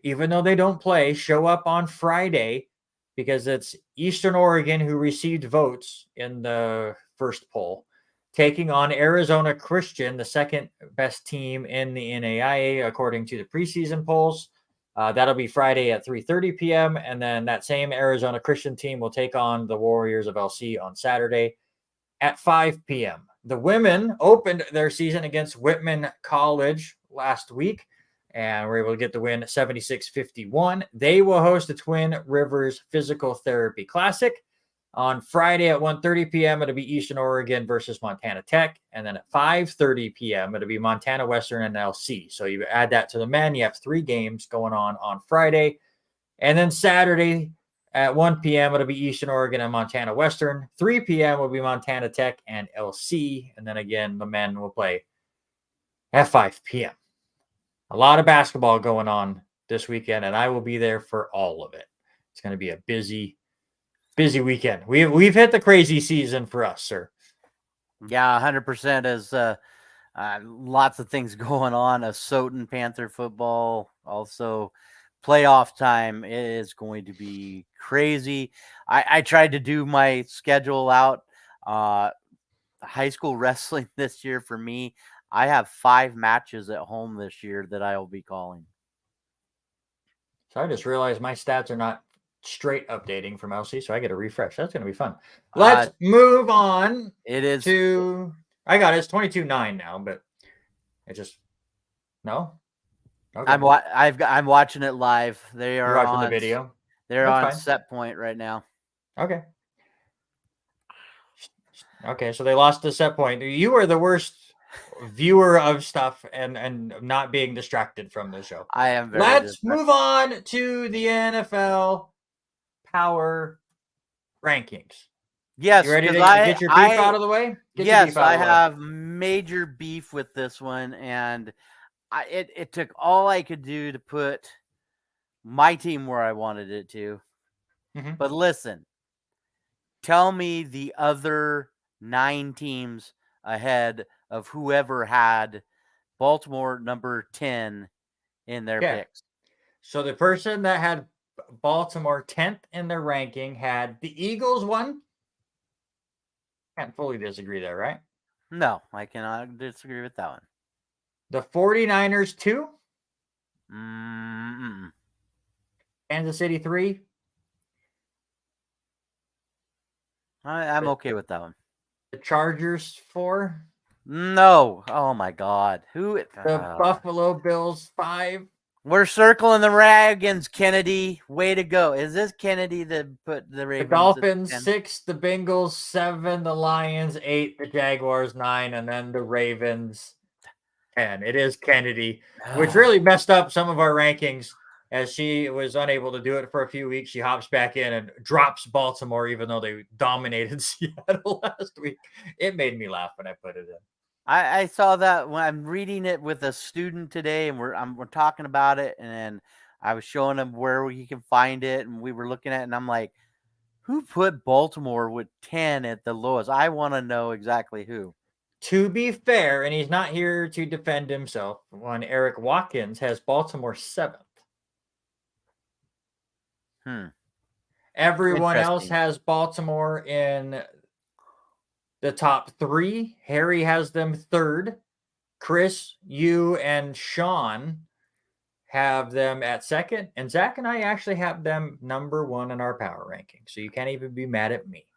Even though they don't play, show up on Friday because it's Eastern Oregon who received votes in the first poll, taking on Arizona Christian, the second best team in the NAIA, according to the preseason polls. That'll be Friday at 3:30 p.m. And then that same Arizona Christian team will take on the Warriors of LC on Saturday at 5 p.m. The women opened their season against Whitman College last week and were able to get the win 76-51. They will host the Twin Rivers Physical Therapy Classic. On Friday at 1:30 p.m., it'll be Eastern Oregon versus Montana Tech. And then at 5:30 p.m., it'll be Montana Western and LC. So you add that to the men, you have 3 games going on Friday. And then Saturday at 1 p.m., it'll be Eastern Oregon and Montana Western. 3 p.m. will be Montana Tech and LC. And then again, the men will play at 5 p.m. A lot of basketball going on this weekend, and I will be there for all of it. It's going to be a busy weekend. We've hit the crazy season for us, sir. Yeah, 100%. As lots of things going on. A Soton Panther football, also playoff time is going to be crazy. I tried to do my schedule out. High school wrestling this year for me. I have 5 matches at home this year that I will be calling. So I just realized my stats are not straight updating from LC, so I get a refresh. That's going to be fun. Let's move on. It is to I got it. It's 22-9 now, but it just no. Okay. I'm watching it live. They are watching the video. They're on set point right now. Okay. Okay, so they lost the set point. You are the worst viewer of stuff and not being distracted from the show. I am very Let's move on to the NFL Power Rankings. Yes, you ready to get your beef out of the way? Yes, I have major beef with this one, and it took all I could do to put my team where I wanted it to. Mm-hmm. But listen, tell me the other 9 teams ahead of whoever had Baltimore number 10 in their picks. So the person that had Baltimore 10th in their ranking had the Eagles 1. Can't fully disagree there, right? No, I cannot disagree with that one. The 49ers 2. Mm-mm. Kansas City 3. I'm The, okay with that one. the Chargers 4. No. Oh my God. Who? The Buffalo Bills 5. We're circling the wagons, Kennedy. Way to go. Is this Kennedy that put the The Ravens at Dolphins 10? 6, the Bengals 7, the Lions 8, the Jaguars 9, and then the Ravens 10. It is Kennedy, which really messed up some of our rankings as she was unable to do it for a few weeks. She hops back in and drops Baltimore, even though they dominated Seattle last week. It made me laugh when I put it in. I saw that when I'm reading it with a student today, and we're talking about it, and I was showing him where he can find it, and we were looking at it, and I'm like, who put Baltimore with 10 at the lowest? I want to know exactly who. To be fair, and he's not here to defend himself, one Eric Watkins has Baltimore 7th. Everyone else Interesting. has Baltimore in the top 3. Harry has them 3rd. Chris, you, and Sean have them at 2nd. And Zach and I actually have them number 1 in our power ranking. So you can't even be mad at me.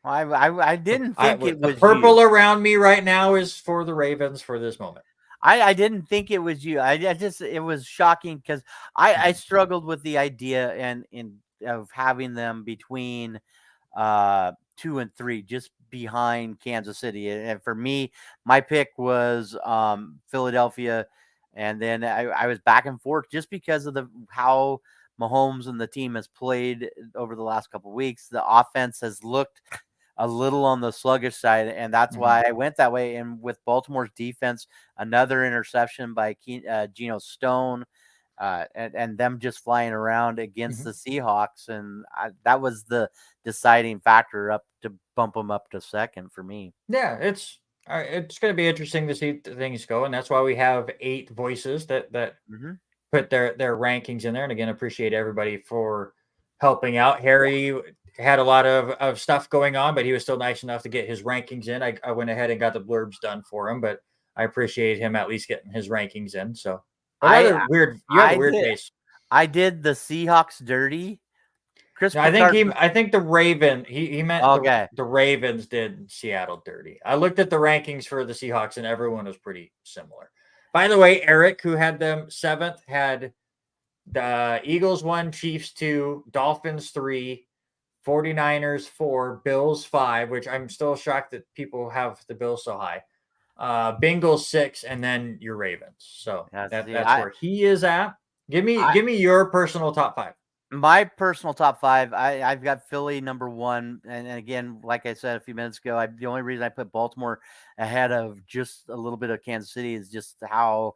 I didn't think it The was purple you. around me right now is for the Ravens for this moment. I didn't think it was you. I just it was shocking because I struggled with the idea and in of having them between 2 and 3, just behind Kansas City. And for me, my pick was Philadelphia, and then I was back and forth just because of the how Mahomes and the team has played over the last couple of weeks. The offense has looked a little on the sluggish side, and that's why I went that way. And with Baltimore's defense, another interception by Geno Stone, and them just flying around against the Seahawks, and that was the deciding factor up to bump them up to 2nd for me. Yeah, it's going to be interesting to see things go, and that's why we have 8 voices that put their rankings in there. And again, appreciate everybody for helping out. Harry had a lot of stuff going on, but he was still nice enough to get his rankings in. I went ahead and got the blurbs done for him, but I appreciate him at least getting his rankings in. So I you have a I weird did face. I did the Seahawks dirty. Chris No, Picard. I think the Raven he meant Okay. the Ravens did Seattle dirty. I looked at the rankings for the Seahawks and everyone was pretty similar. By the way, Eric, who had them 7th, had the Eagles 1, Chiefs 2, Dolphins 3, 49ers 4, Bills 5, which I'm still shocked that people have the Bills so high. Bengals 6, and then your Ravens. So that's where he is at. Give me your personal top 5. My personal top 5, I've got Philly number 1, and again, like I said a few minutes ago, the only reason I put Baltimore ahead of just a little bit of Kansas City is just how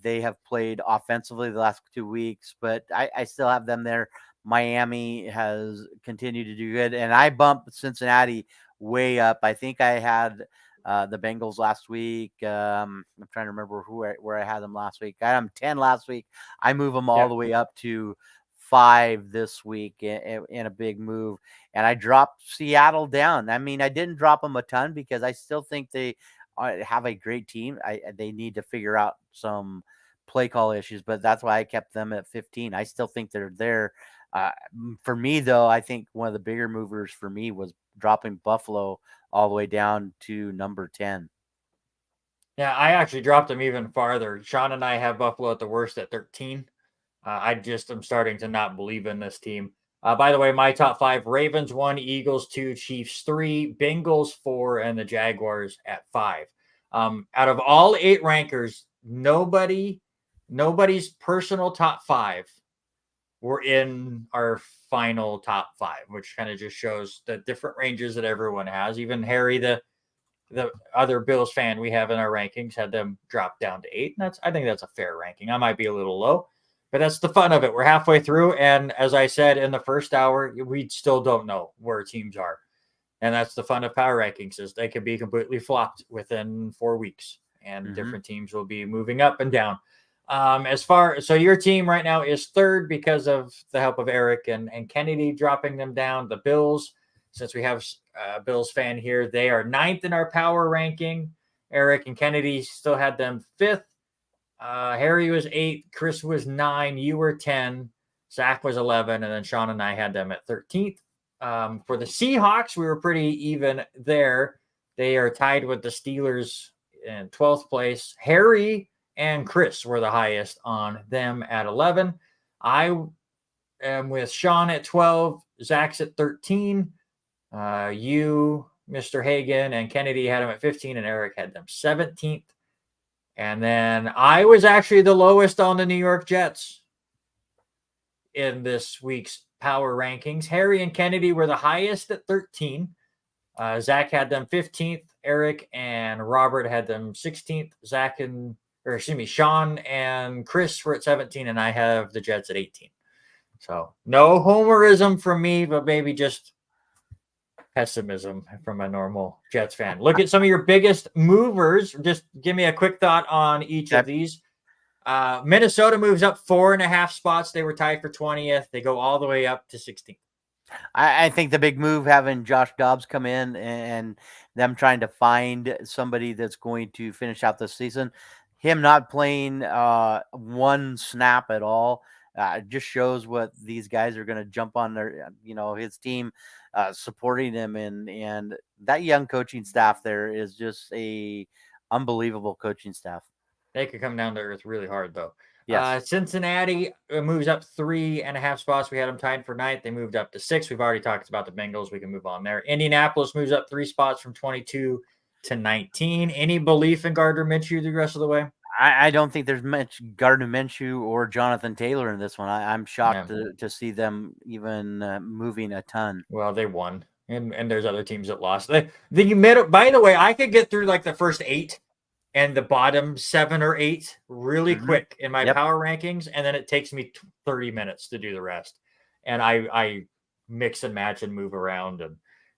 they have played offensively the last 2 weeks, but I still have them there. Miami has continued to do good, and I bumped Cincinnati way up. I think I had the Bengals last week. I'm trying to remember where I had them last week. I had them 10 last week. I move them all the way up to 5 this week in a big move, and I dropped Seattle down. I mean, I didn't drop them a ton because I still think they have a great team. They need to figure out some play call issues, but that's why I kept them at 15. I still think they're there. For me, though, I think one of the bigger movers for me was dropping Buffalo all the way down to number 10. Yeah, I actually dropped them even farther. Sean and I have Buffalo at the worst at 13. I just am starting to not believe in this team. By the way, my top 5: Ravens 1, Eagles 2, Chiefs 3, Bengals 4, and the Jaguars at 5. Out of all 8 rankers, nobody's personal top 5 were in our final top 5, which kind of just shows the different ranges that everyone has. Even Harry, the other Bills fan we have in our rankings, had them drop down to 8. And I think that's a fair ranking. I might be a little low, but that's the fun of it. We're halfway through, and as I said in the first hour, we still don't know where teams are, and that's the fun of power rankings, is they could be completely flopped within 4 weeks, and different teams will be moving up and down. So your team right now is 3rd because of the help of Eric and Kennedy dropping them down. The Bills, since we have a Bills fan here, they are 9th in our power ranking. Eric and Kennedy still had them 5th. Harry was 8, Chris was 9, you were 10, Zach was 11, and then Sean and I had them at 13th. For the Seahawks, we were pretty even there. They are tied with the Steelers in 12th place. Harry and Chris were the highest on them at 11. I am with Sean at 12. Zach's at 13. You, Mr. Hagan, and Kennedy had him at 15, and Eric had them 17th. And then I was actually the lowest on the New York Jets in this week's power rankings. Harry and Kennedy were the highest at 13. Zach had them 15th. Eric and Robert had them 16th. Sean and Chris were at 17, and I have the Jets at 18. So no homerism from me, but maybe just pessimism from a normal Jets fan. Look at some of your biggest movers. Just give me a quick thought on each of these. Minnesota moves up 4.5 spots. They were tied for 20th. They go all the way up to 16th. I think the big move having Josh Dobbs come in and them trying to find somebody that's going to finish out the season. Him not playing one snap at all just shows what these guys are going to jump on their, his team supporting him, and that young coaching staff there is just a unbelievable coaching staff. They could come down to earth really hard, though. Yes. Cincinnati moves up 3.5 spots. We had them tied for 9th. They moved up to 6. We've already talked about the Bengals. We can move on there. Indianapolis moves up 3 spots from 22 to 19. Any belief in Gardner Minshew the rest of the way? I don't think there's much Gardner Minshew or Jonathan Taylor in this one. I'm shocked to see them even moving a ton. Well, they won, and there's other teams that lost. By the way, I could get through like the first 8 and the bottom 7 or 8 really quick in my power rankings, and then it takes me 30 minutes to do the rest. And I mix and match and move around.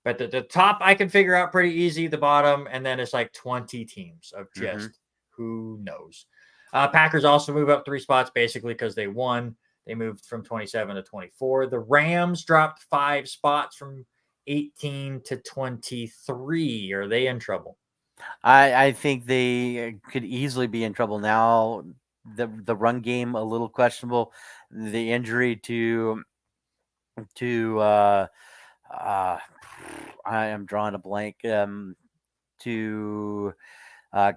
But the top I can figure out pretty easy. The bottom, and then it's like 20 teams of just who knows. Packers also move up 3 spots basically because they won. They moved from 27 to 24. The Rams dropped 5 spots from 18 to 23. Are they in trouble? I think they could easily be in trouble now. The run game a little questionable. The injury to I am drawing a blank to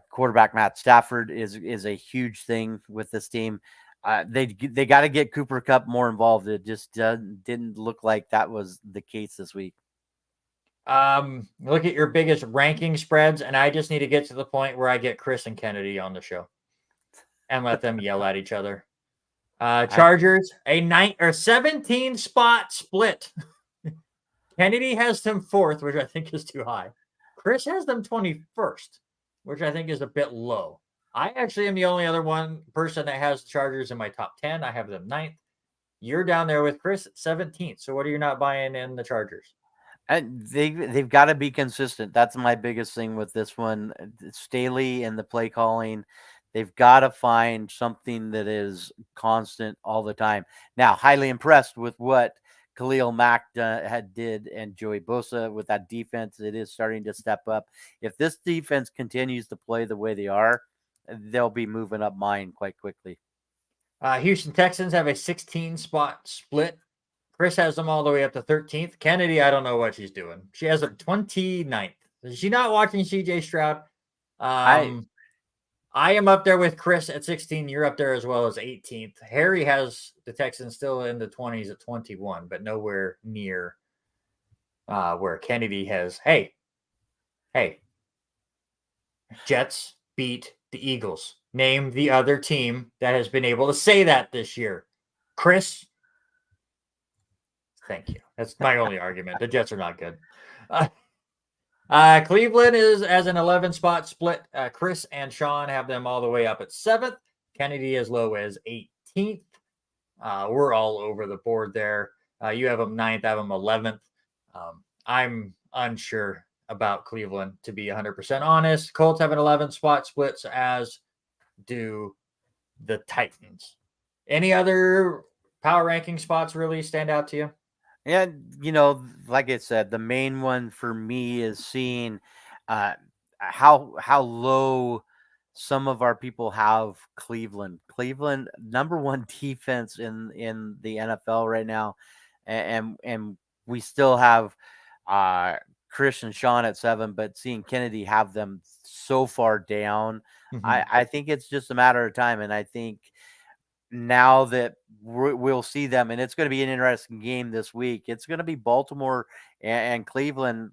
quarterback Matt Stafford is a huge thing with this team. They got to get Cooper Kupp more involved. It just didn't look like that was the case this week. Look at your biggest ranking spreads, and I just need to get to the point where I get Chris and Kennedy on the show and let them yell at each other. Chargers, a 17 spot split. Kennedy has them 4th, which I think is too high. Chris has them 21st, which I think is a bit low. I actually am the only other one person that has the Chargers in my top 10. I have them 9th. You're down there with Chris at 17th. So what are you not buying in the Chargers? And they've got to be consistent. That's my biggest thing with this one. Staley and the play calling, they've got to find something that is constant all the time. Now, highly impressed with what Khalil Mack did and Joey Bosa with that defense. It is starting to step up. If this defense continues to play the way they are, they'll be moving up mine quite quickly. Houston Texans have a 16 spot split. Chris has them all the way up to 13th. Kennedy, I don't know what she's doing. She has them 29th. Is she not watching CJ Stroud? I am up there with Chris at 16. You're up there as well as 18th. Harry has the Texans still in the 20s at 21, but nowhere near where Kennedy has. Hey, Jets beat the Eagles. Name the other team that has been able to say that this year. Chris? Thank you. That's my only argument. The Jets are not good. Cleveland is as an 11 spot split. Chris and Sean have them all the way up at 7th. Kennedy as low as 18th. We're all over the board there. You have them 9th. I have them 11th. I'm unsure about Cleveland, to be 100% honest. Colts have an 11 spot splits, as do the Titans. Any other power ranking spots really stand out to you? Yeah, like I said, the main one for me is seeing how low some of our people have Cleveland. Cleveland, number 1 defense in the NFL right now, and we still have Chris and Sean at 7, but seeing Kennedy have them so far down, I think it's just a matter of time. And I think now that we'll see them, and it's going to be an interesting game this week. It's going to be Baltimore and Cleveland.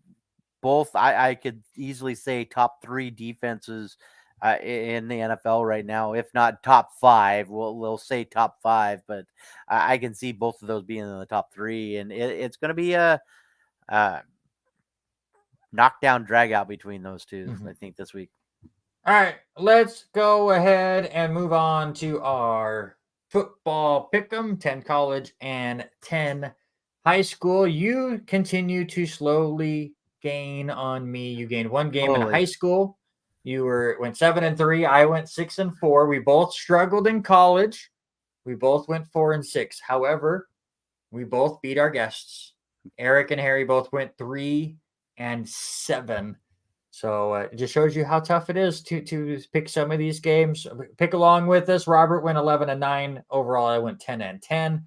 Both, I could easily say top 3 defenses in the NFL right now, if not top 5. We'll say top 5, but I can see both of those being in the top 3, and it's going to be a knockdown drag out between those 2. I think this week. All right, let's go ahead and move on to our football pick'em, 10 college and 10 high school. You continue to slowly gain on me. You gained 1 game in high school. You went 7-3. I went 6-4. We both struggled in college. We both went 4-6. However, we both beat our guests. Eric and Harry both went 3-7. So it just shows you how tough it is to pick some of these games. Pick along with us. Robert went 11-9. Overall, I went 10-10.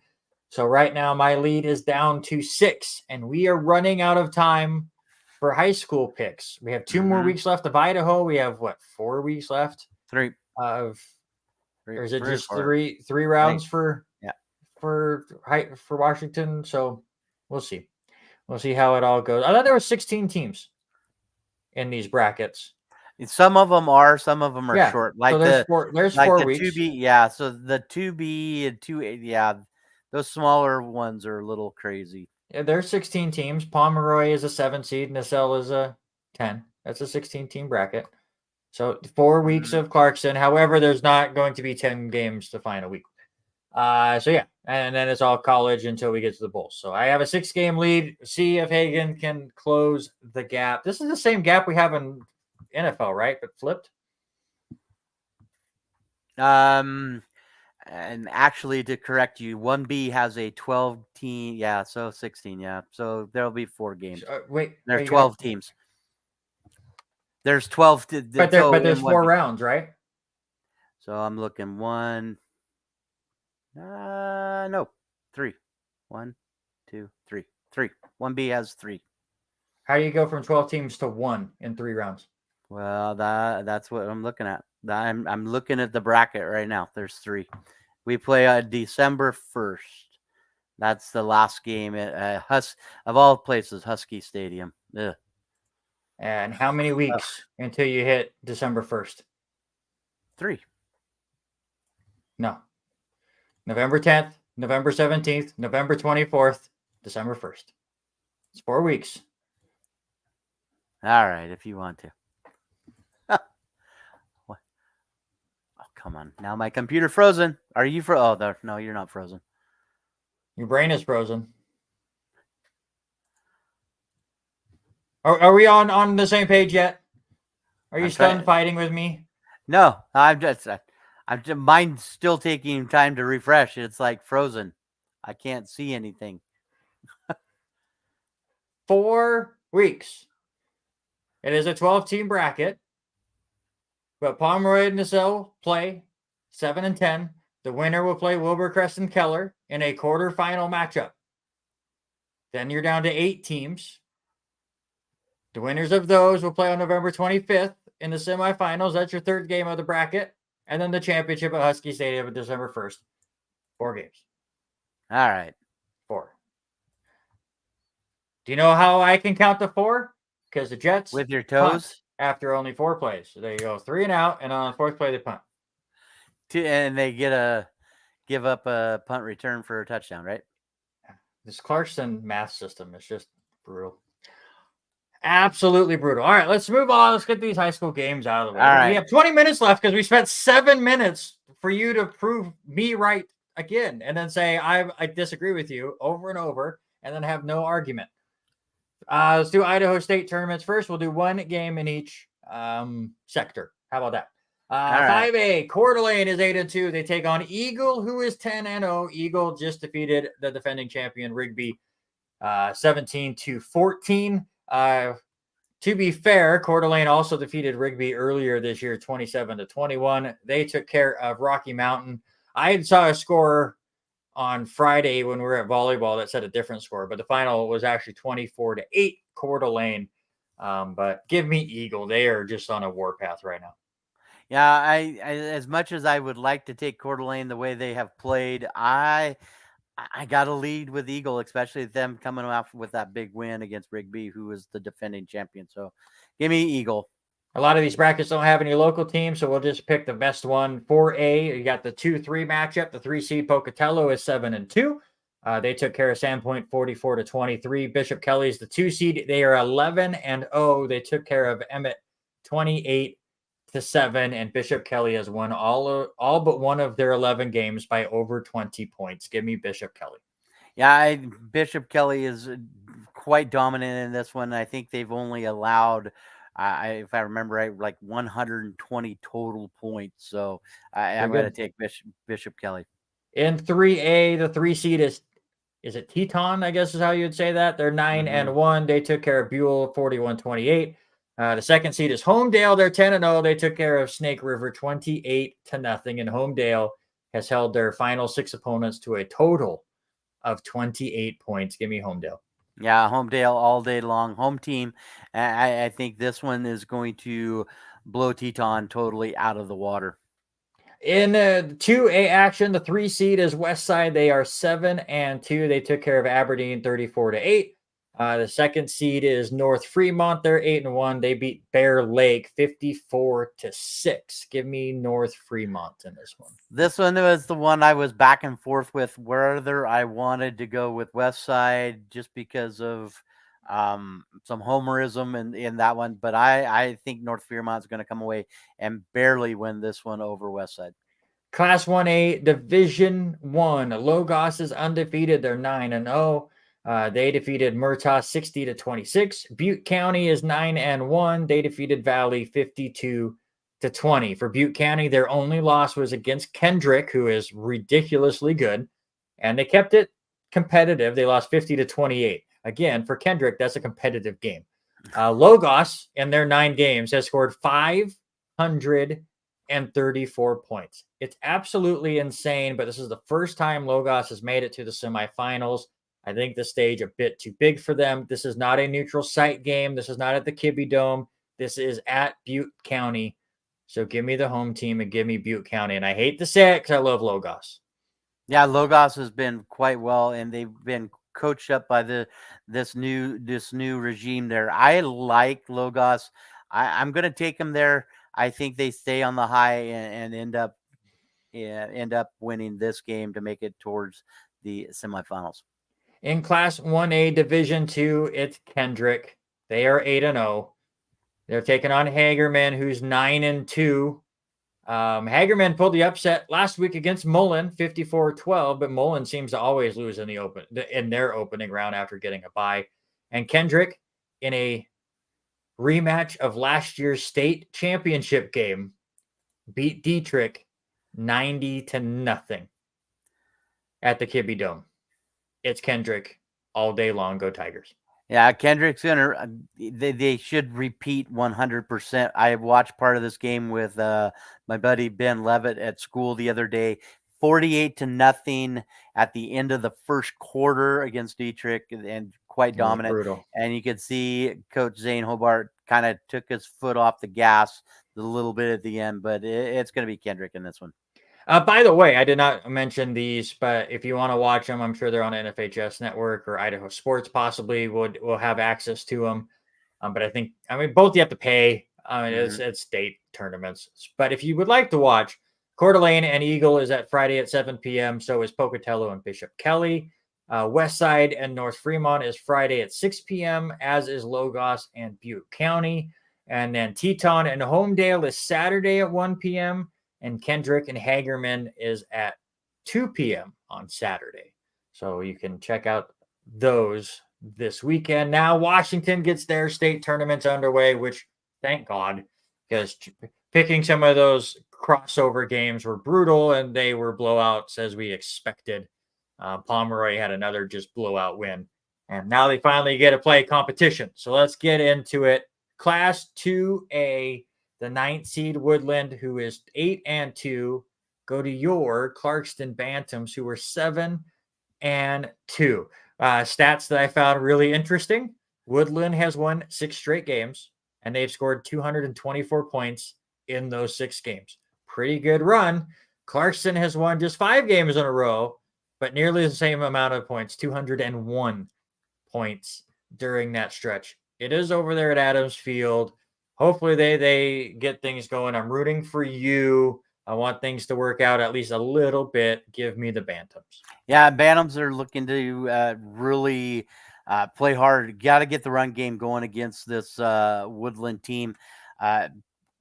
So right now, my lead is down to 6, and we are running out of time for high school picks. We have 2 more weeks left of Idaho. We have, 4 weeks left? 3. Or is it just 3 rounds for Washington? So we'll see. We'll see how it all goes. I thought there were 16 teams in these brackets. Some of them are short. Like so there's 4 weeks. 2B, so the 2B and 2A, those smaller ones are a little crazy. Yeah, there's 16 teams. Pomeroy is a 7 seed. Nacelle is a 10. That's a 16-team bracket. So 4 weeks of Clarkson. However, there's not going to be 10 games the final week. So yeah, and then it's all college until we get to the bowl. So I have a 6-game lead. See if Hagen can close the gap. This is the same gap we have in NFL, right? But flipped. And actually, to correct you, 1B has a 12 team. Yeah, so 16. Yeah, so there'll be 4 games. There's 12 teams. There's 12. But there's 4 rounds, right? So I'm looking 1. No, 3. 1, 2, 3. 3. 1B has 3. How do you go from 12 teams to 1 in 3 rounds? Well, that's what I'm looking at. I'm looking at the bracket right now. There's 3. We play December 1st. That's the last game at of all places, Husky Stadium. Ugh. And how many weeks until you hit December 1st? 3. No. November 10th, November 17th, November 24th, December 1st. It's 4 weeks. All right, if you want to. What? Oh, come on. Now my computer frozen. Are you Oh, no, you're not frozen. Your brain is frozen. Are we on the same page yet? Are you still fighting with me? No, mine's still taking time to refresh. It's like frozen. I can't see anything. 4 weeks. It is a 12-team bracket. But Pomeroy and Nacelle play 7 and 10. The winner will play Wilbur-Crest and Keller in a quarterfinal matchup. Then you're down to 8 teams. The winners of those will play on November 25th in the semifinals. That's your 3rd game of the bracket. And then the championship at Husky Stadium on December 1st. 4 games. All right. 4. Do you know how I can count to 4? Because the Jets with your toes after only 4 plays. So they go 3 and out, and on the 4th play they punt. And they give up a punt return for a touchdown, right? This Clarkson math system is just brutal. Absolutely brutal. All right, let's move on. Let's get these high school games out of the way. All right. We have 20 minutes left because we spent 7 minutes for you to prove me right again and then say I disagree with you over and over and then have no argument. Let's do Idaho State tournaments first. We'll do 1 game in each sector. How about that? 5A, Coeur d'Alene is 8-2. They take on Eagle, who is 10-0. Eagle just defeated the defending champion Rigby 17-14. To be fair, Coeur d'Alene also defeated Rigby earlier this year, 27-21. They took care of Rocky Mountain. I saw a score on Friday when we were at volleyball that set a different score, but the final was actually 24-8 Coeur d'Alene. But give me Eagle. They are just on a warpath right now. Yeah, I as much as I would like to take Coeur d'Alene the way they have played, I got to lead with Eagle, especially them coming off with that big win against Rigby, who is the defending champion. So, give me Eagle. A lot of these brackets don't have any local teams, so we'll just pick the best one. 4A, you got the 2-3 matchup. The 3 seed Pocatello is 7-2. They took care of Sandpoint 44-23. Bishop Kelly's the 2 seed. They are 11-0. They took care of Emmett 28-7, and Bishop Kelly has won all but one of their 11 games by over 20 points. Give me Bishop Kelly. Yeah, Bishop Kelly is quite dominant in this one. I think they've only allowed, if I remember right, like 120 total points. So I'm going to take Bishop Kelly. In 3A, the 3 seed is it Teton, I guess is how you'd say that. They're 9-1. They took care of Buell 41-28. The second seed is Homedale. They're 10-0. They took care of Snake River 28-0. And Homedale has held their final 6 opponents to a total of 28 points. Give me Homedale. Yeah, Homedale all day long. Home team. I think this one is going to blow Teton totally out of the water. In 2A action, the 3 seed is Westside. They are 7-2. They took care of Aberdeen 34-8. The second seed is North Fremont. They're 8-1. They beat Bear Lake 54-6. Give me North Fremont in this one. This one was the one I was back and forth with whether I wanted to go with Westside just because of some homerism in that one. But I think North Fremont's going to come away and barely win this one over Westside. Class 1A Division 1. Logos is undefeated. They're 9-0. They defeated Murtaugh 60-26. Butte County is 9-1. They defeated Valley 52-20. For Butte County, their only loss was against Kendrick, who is ridiculously good, and they kept it competitive. They lost 50-28. Again, for Kendrick, that's a competitive game. Logos, in their 9 games, has scored 534 points. It's absolutely insane, but this is the first time Logos has made it to the semifinals. I think the stage a bit too big for them. This is not a neutral site game. This is not at the Kibbe Dome. This is at Butte County. So give me the home team and give me Butte County. And I hate to say it because I love Logos. Yeah, Logos has been quite well, and they've been coached up by this new regime there. I like Logos. I'm going to take them there. I think they stay on the high and end up winning this game to make it towards the semifinals. In Class 1A Division 2, it's Kendrick. They are 8-0. They're taking on Hagerman, who's 9-2. Hagerman pulled the upset last week against Mullen, 54-12, but Mullen seems to always lose in their opening round after getting a bye. And Kendrick, in a rematch of last year's state championship game, beat Dietrich 90-0 at the Kibbe Dome. It's Kendrick all day long. Go Tigers. Yeah, Kendrick's gonna. They should repeat 100%. I watched part of this game with my buddy Ben Levitt at school the other day. 48-0 at the end of the first quarter against Dietrich, and quite dominant. Brutal. And you could see Coach Zane Hobart kind of took his foot off the gas a little bit at the end, but it's going to be Kendrick in this one. By the way, I did not mention these, but if you want to watch them, I'm sure they're on NFHS Network or Idaho Sports possibly will have access to them. But I mean, both you have to pay. It's state tournaments. But if you would like to watch, Coeur d'Alene and Eagle is at Friday at 7 p.m. So is Pocatello and Bishop Kelly. Westside and North Fremont is Friday at 6 p.m., as is Logos and Butte County. And then Teton and Homedale is Saturday at 1 p.m., and Kendrick and Hagerman is at 2 p.m. on Saturday. So you can check out those this weekend. Now Washington gets their state tournaments underway, which thank God, because picking some of those crossover games were brutal and they were blowouts as we expected. Pomeroy had another just blowout win. And now they finally get to play competition. So let's get into it. Class 2A, the 9th seed Woodland, who is 8-2. go to your Clarkston Bantams, who were 7-2. Stats that I found really interesting. Woodland has won 6 straight games, and they've scored 224 points in those 6 games. Pretty good run. Clarkston has won just 5 games in a row, but nearly the same amount of points, 201 points during that stretch. It is over there at Adams Field. Hopefully they get things going. I'm rooting for you. I want things to work out at least a little bit. Give me the Bantams. Yeah, Bantams are looking to really play hard. Got to get the run game going against this Woodland team.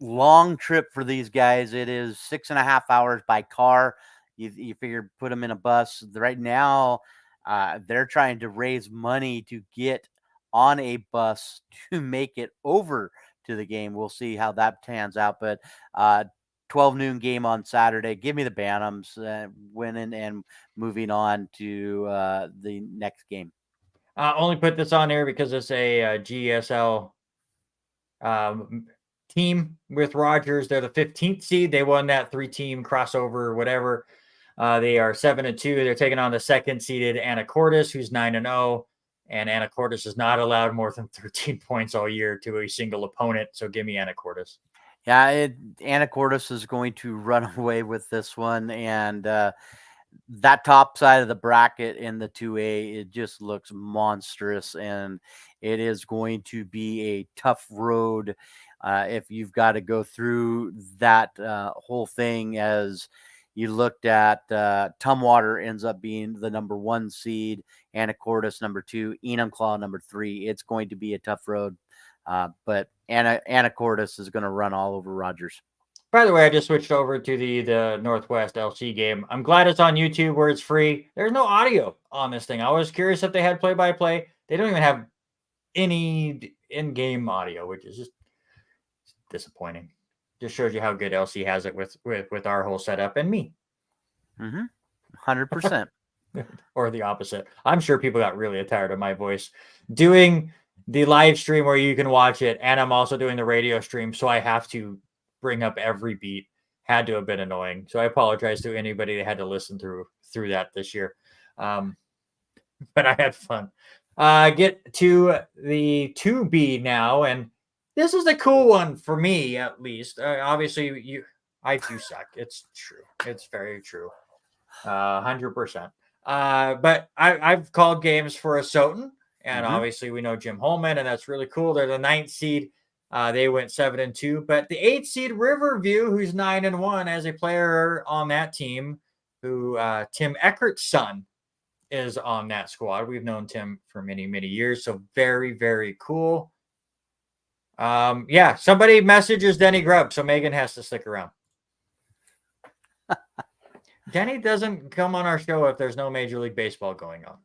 Long trip for these guys. It is 6.5 hours by car. You figure put them in a bus. Right now, they're trying to raise money to get on a bus to make it over to the game. We'll see how that pans out. But 12 noon game on Saturday. Give me the Bantams winning and moving on to the next game. Only put this on here because it's a GSL team with Rogers. They're the 15th seed. They won that 3-team crossover or whatever. They are 7-2. They're taking on the 2nd seeded Anacortes, who's 9-0. And Anacortes is not allowed more than 13 points all year to a single opponent. So give me Anacortes. Yeah, Anacortes is going to run away with this one. And that top side of the bracket in the 2A, it just looks monstrous. And it is going to be a tough road if you've got to go through that whole thing. As you looked at Tumwater ends up being the number 1 seed, Anacortes number 2, Enumclaw number 3. It's going to be a tough road, but Anacortes is going to run all over Rogers. By the way, I just switched over to the Northwest LC game. I'm glad it's on YouTube where it's free. There's no audio on this thing. I was curious if they had play-by-play. They don't even have any in-game audio, which is just disappointing. Just shows you how good LC has it with our whole setup and me. 100%. Or the opposite. I'm sure people got really tired of my voice doing the live stream where you can watch it, and I'm also doing the radio stream, so I have to bring up every beat. Had to have been annoying. So I apologize to anybody that had to listen through that this year. But I had fun. Get to the 2B now, and this is a cool one for me, at least. Obviously, I do suck. It's true. It's very true. 100%. But I've called games for Asotin, and obviously we know Jim Holman, and that's really cool. They're the 9th seed. They went 7-2, but the 8th seed Riverview, who's 9-1, as a player on that team, who Tim Eckert's son is on that squad. We've known Tim for many, many years, so very, very cool. Yeah, somebody messages Denny Grubb, so Megan has to stick around. Denny doesn't come on our show if there's no Major League Baseball going on.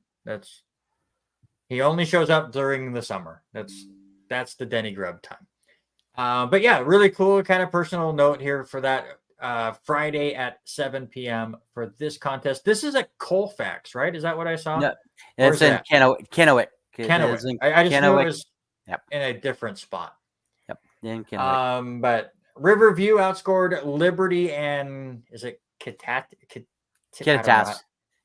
He only shows up during the summer. That's the Denny Grubb time. But yeah, really cool kind of personal note here for that Friday at 7 p.m. for this contest. This is at Colfax, right? Is that what I saw? No, it's in Kennewick. Kennewick. I just knew it was in a different spot. Yep, in Kennewick. But Riverview outscored Liberty and is it Kittitas?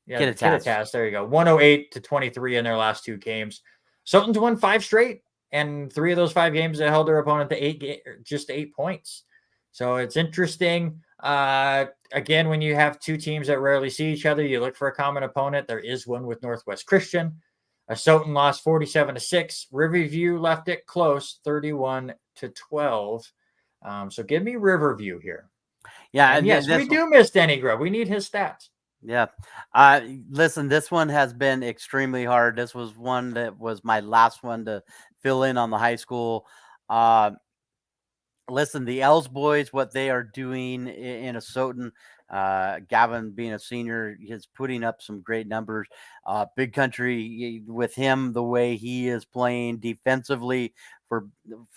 Yeah, Kittitas. There you go. 108-23 in their last 2 games. Sultan's won 5 straight, and 3 of those 5 games they held their opponent to just 8 points. So it's interesting. Again, when you have 2 teams that rarely see each other, you look for a common opponent. There is one with Northwest Christian. Sultan lost 47-6. Riverview left it close, 31-12. So give me Riverview here. Yeah, and yes, we do miss Denny Grubb. We need his stats. Yeah. Listen, this one has been extremely hard. This was one that was my last one to fill in on the high school. Listen, the Els boys, what they are doing in Asotin, Gavin being a senior, is putting up some great numbers. Big Country with him, the way he is playing defensively for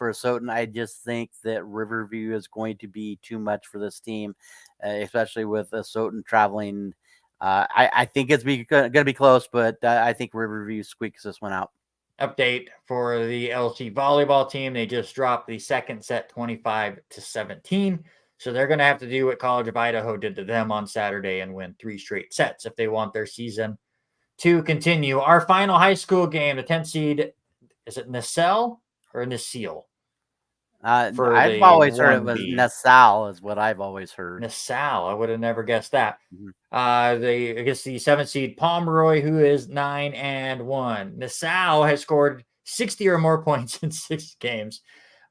Asotin, I just think that Riverview is going to be too much for this team, especially with Asotin traveling. I think it's going to be close, but I think Riverview squeaks this one out. Update for the LC volleyball team. They just dropped the second set 25-17 So they're going to have to do what College of Idaho did to them on Saturday and win 3 straight sets if they want their season to continue. Our final high school game, the 10th seed, is it Nacelle or Nacelle? For I've the always heard it was 1B. Nassau is what I've always heard. Nassau. I would have never guessed that. Mhm. I guess the 7th seed Pomeroy, who is 9-1. Nassau has scored 60 or more points in 6 games,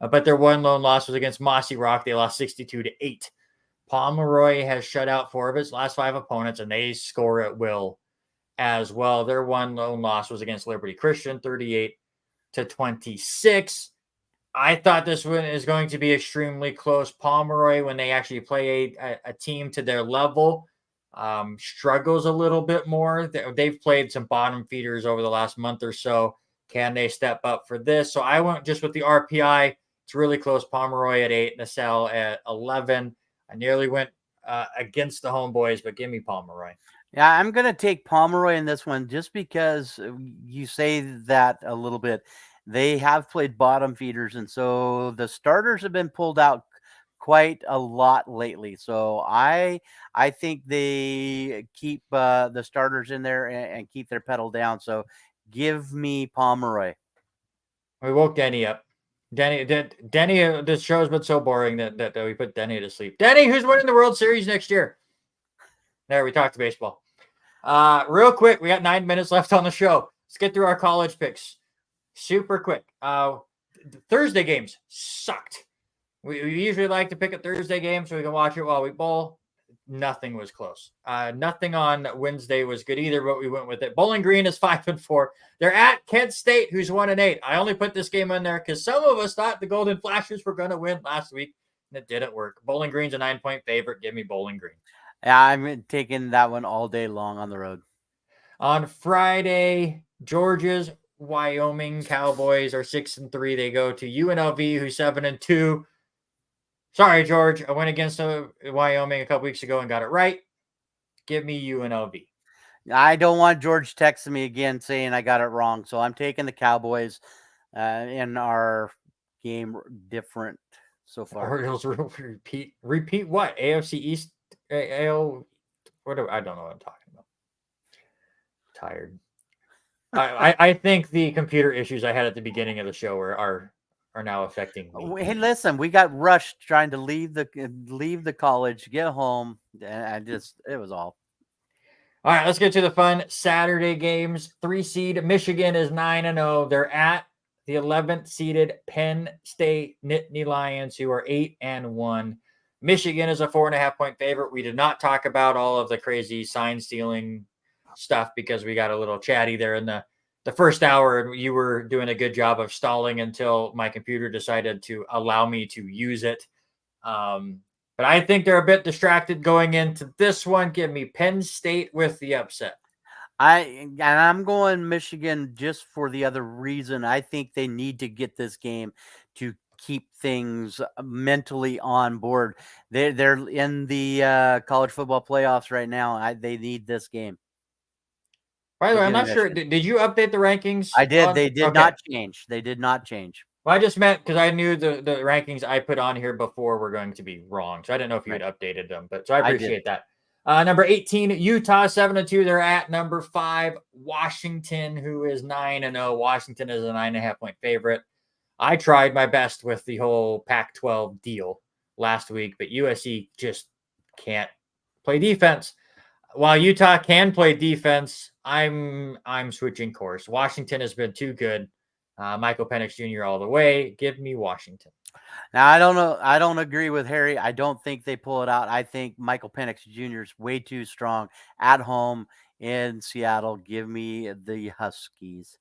but their one lone loss was against Mossy Rock. They lost 62-8. Pomeroy has shut out 4 of its last 5 opponents, and they score at will as well. Their one lone loss was against Liberty Christian, 38-26. I thought this one is going to be extremely close. Pomeroy, when they actually play a team to their level, struggles a little bit more. They've played some bottom feeders over the last month or so. Can they step up for this? So I went just with the RPI. It's really close. Pomeroy at 8, Nacelle at 11. I nearly went against the homeboys, but give me Pomeroy. Yeah, I'm going to take Pomeroy in this one just because you say that a little bit. They have played bottom feeders, and so the starters have been pulled out quite a lot lately. So I think they keep the starters in there and keep their pedal down. So give me Pomeroy. We woke Denny up. Denny, this show's been so boring that we put Denny to sleep. Denny, who's winning the World Series next year? There, we talked baseball. Real quick, we got 9 minutes left on the show. Let's get through our college picks. Super quick. Thursday games sucked. We usually like to pick a Thursday game so we can watch it while we bowl. Nothing was close. Nothing on Wednesday was good either, but we went with it. Bowling Green is 5-4. They're at Kent State, who's 1-8. I only put this game in there because some of us thought the Golden Flashes were going to win last week, and it didn't work. Bowling Green's a 9-point favorite. Give me Bowling Green. Yeah, I'm taking that one all day long on the road. On Friday, Georgia's Wyoming Cowboys are 6-3. They go to UNLV, who's 7-2. Sorry, George. I went against Wyoming a couple weeks ago and got it right. Give me UNLV. I don't want George texting me again saying I got it wrong. So I'm taking the Cowboys in our game different so far. Orioles repeat what? AFC East? AL? I don't know what I'm talking about. Tired. I think the computer issues I had at the beginning of the show are now affecting me. Hey, listen, we got rushed trying to leave the college, get home, and it was all. All right, let's get to the fun Saturday games. 3 seed Michigan is 9-0. They're at the 11th seeded Penn State Nittany Lions, who are 8-1. Michigan is a 4.5-point favorite. We did not talk about all of the crazy sign stealing stuff because we got a little chatty there in the first hour, and you were doing a good job of stalling until my computer decided to allow me to use it. But I think they're a bit distracted going into this one. Give me Penn State with the upset. I'm going Michigan just for the other reason. I think they need to get this game to keep things mentally on board. They're in the college football playoffs right now. They need this game. By the way, I'm not sure. Did you update the rankings? I did. They did not change. They did not change. Well, I just meant because I knew the rankings I put on here before were going to be wrong. So I didn't know if you had updated them. But so I appreciate that. Number 18, Utah, 7-2. They're at number 5, Washington, who is 9-0. Washington is a 9.5-point favorite. I tried my best with the whole Pac-12 deal last week, but USC just can't play defense. While Utah can play defense, I'm switching course. Washington has been too good. Michael Penix Jr. all the way. Give me Washington. Now, I don't know. I don't agree with Harry. I don't think they pull it out. I think Michael Penix Jr. is way too strong at home in Seattle. Give me the Huskies.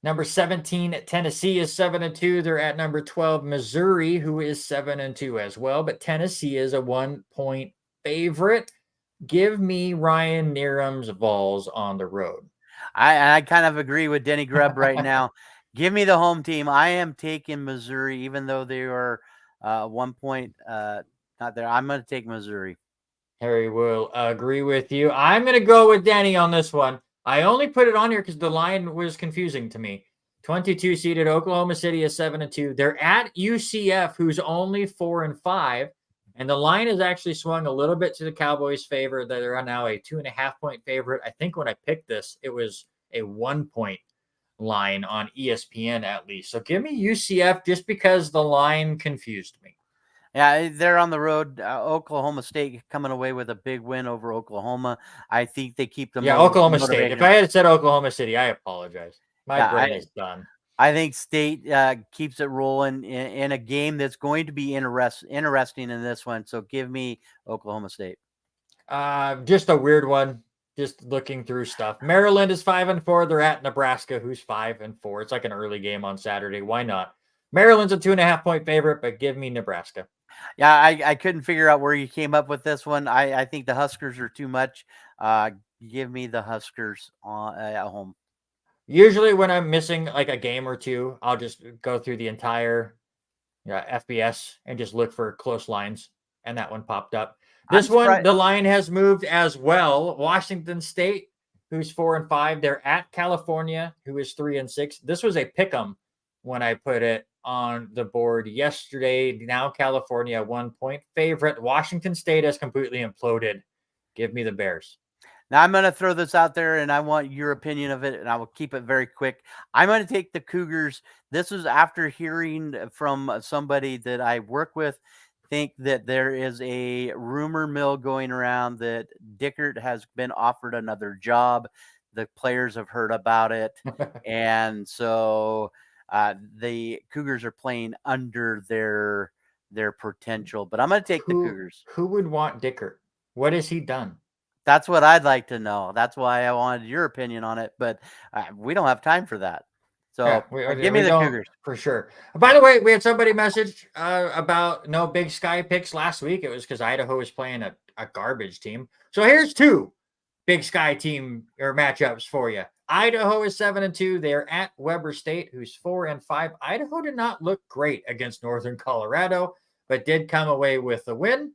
Number 17, Tennessee is 7-2. They're at number 12, Missouri, who is 7-2 as well. But Tennessee is a 1-point favorite. Give me Ryan Nearham's Vols on the road. I kind of agree with Denny Grubb right now. Give me the home team. I am taking Missouri, even though they are 1 point not there. I'm going to take Missouri. Harry will agree with you. I'm going to go with Denny on this one. I only put it on here because the line was confusing to me. 22 seeded Oklahoma City is 7-2. They're at UCF, who's only 4-5. And the line has actually swung a little bit to the Cowboys' favor. They're now a 2.5-point favorite. I think when I picked this, it was a 1-point line on ESPN at least. So give me UCF just because the line confused me. Yeah, they're on the road. Oklahoma State coming away with a big win over Oklahoma. I think they keep them Oklahoma State. motivated. If I had said Oklahoma City, I apologize. My brain is done. I think State keeps it rolling in a game that's going to be interesting in this one. So give me Oklahoma State. Just a weird one. Just looking through stuff. Maryland is 5-4. They're at Nebraska, who's 5-4. It's like an early game on Saturday. Why not? Maryland's a 2.5-point favorite, but give me Nebraska. Yeah, I couldn't figure out where you came up with this one. I think the Huskers are too much. Give me the Huskers at home. Usually when I'm missing like a game or two, I'll just go through the entire FBS and just look for close lines. And that one popped up. This one, the line has moved as well. Washington State, who's 4-5. They're at California, who is 3-6. This was a pick'em when I put it on the board yesterday. Now California, 1-point favorite. Washington State has completely imploded. Give me the Bears. Now, I'm going to throw this out there, and I want your opinion of it, and I will keep it very quick. I'm going to take the Cougars. This is after hearing from somebody that I work with, think that there is a rumor mill going around that Dickert has been offered another job. The players have heard about it, and so the Cougars are playing under their potential. But I'm going to take the Cougars. Who would want Dickert? What has he done? That's what I'd like to know. That's why I wanted your opinion on it, but we don't have time for that. So give me the Cougars. For sure. By the way, we had somebody message about no Big Sky picks last week. It was because Idaho was playing a garbage team. So here's two Big Sky team or matchups for you. Idaho is 7-2. They're at Weber State, who's 4-5. Idaho did not look great against Northern Colorado, but did come away with a win.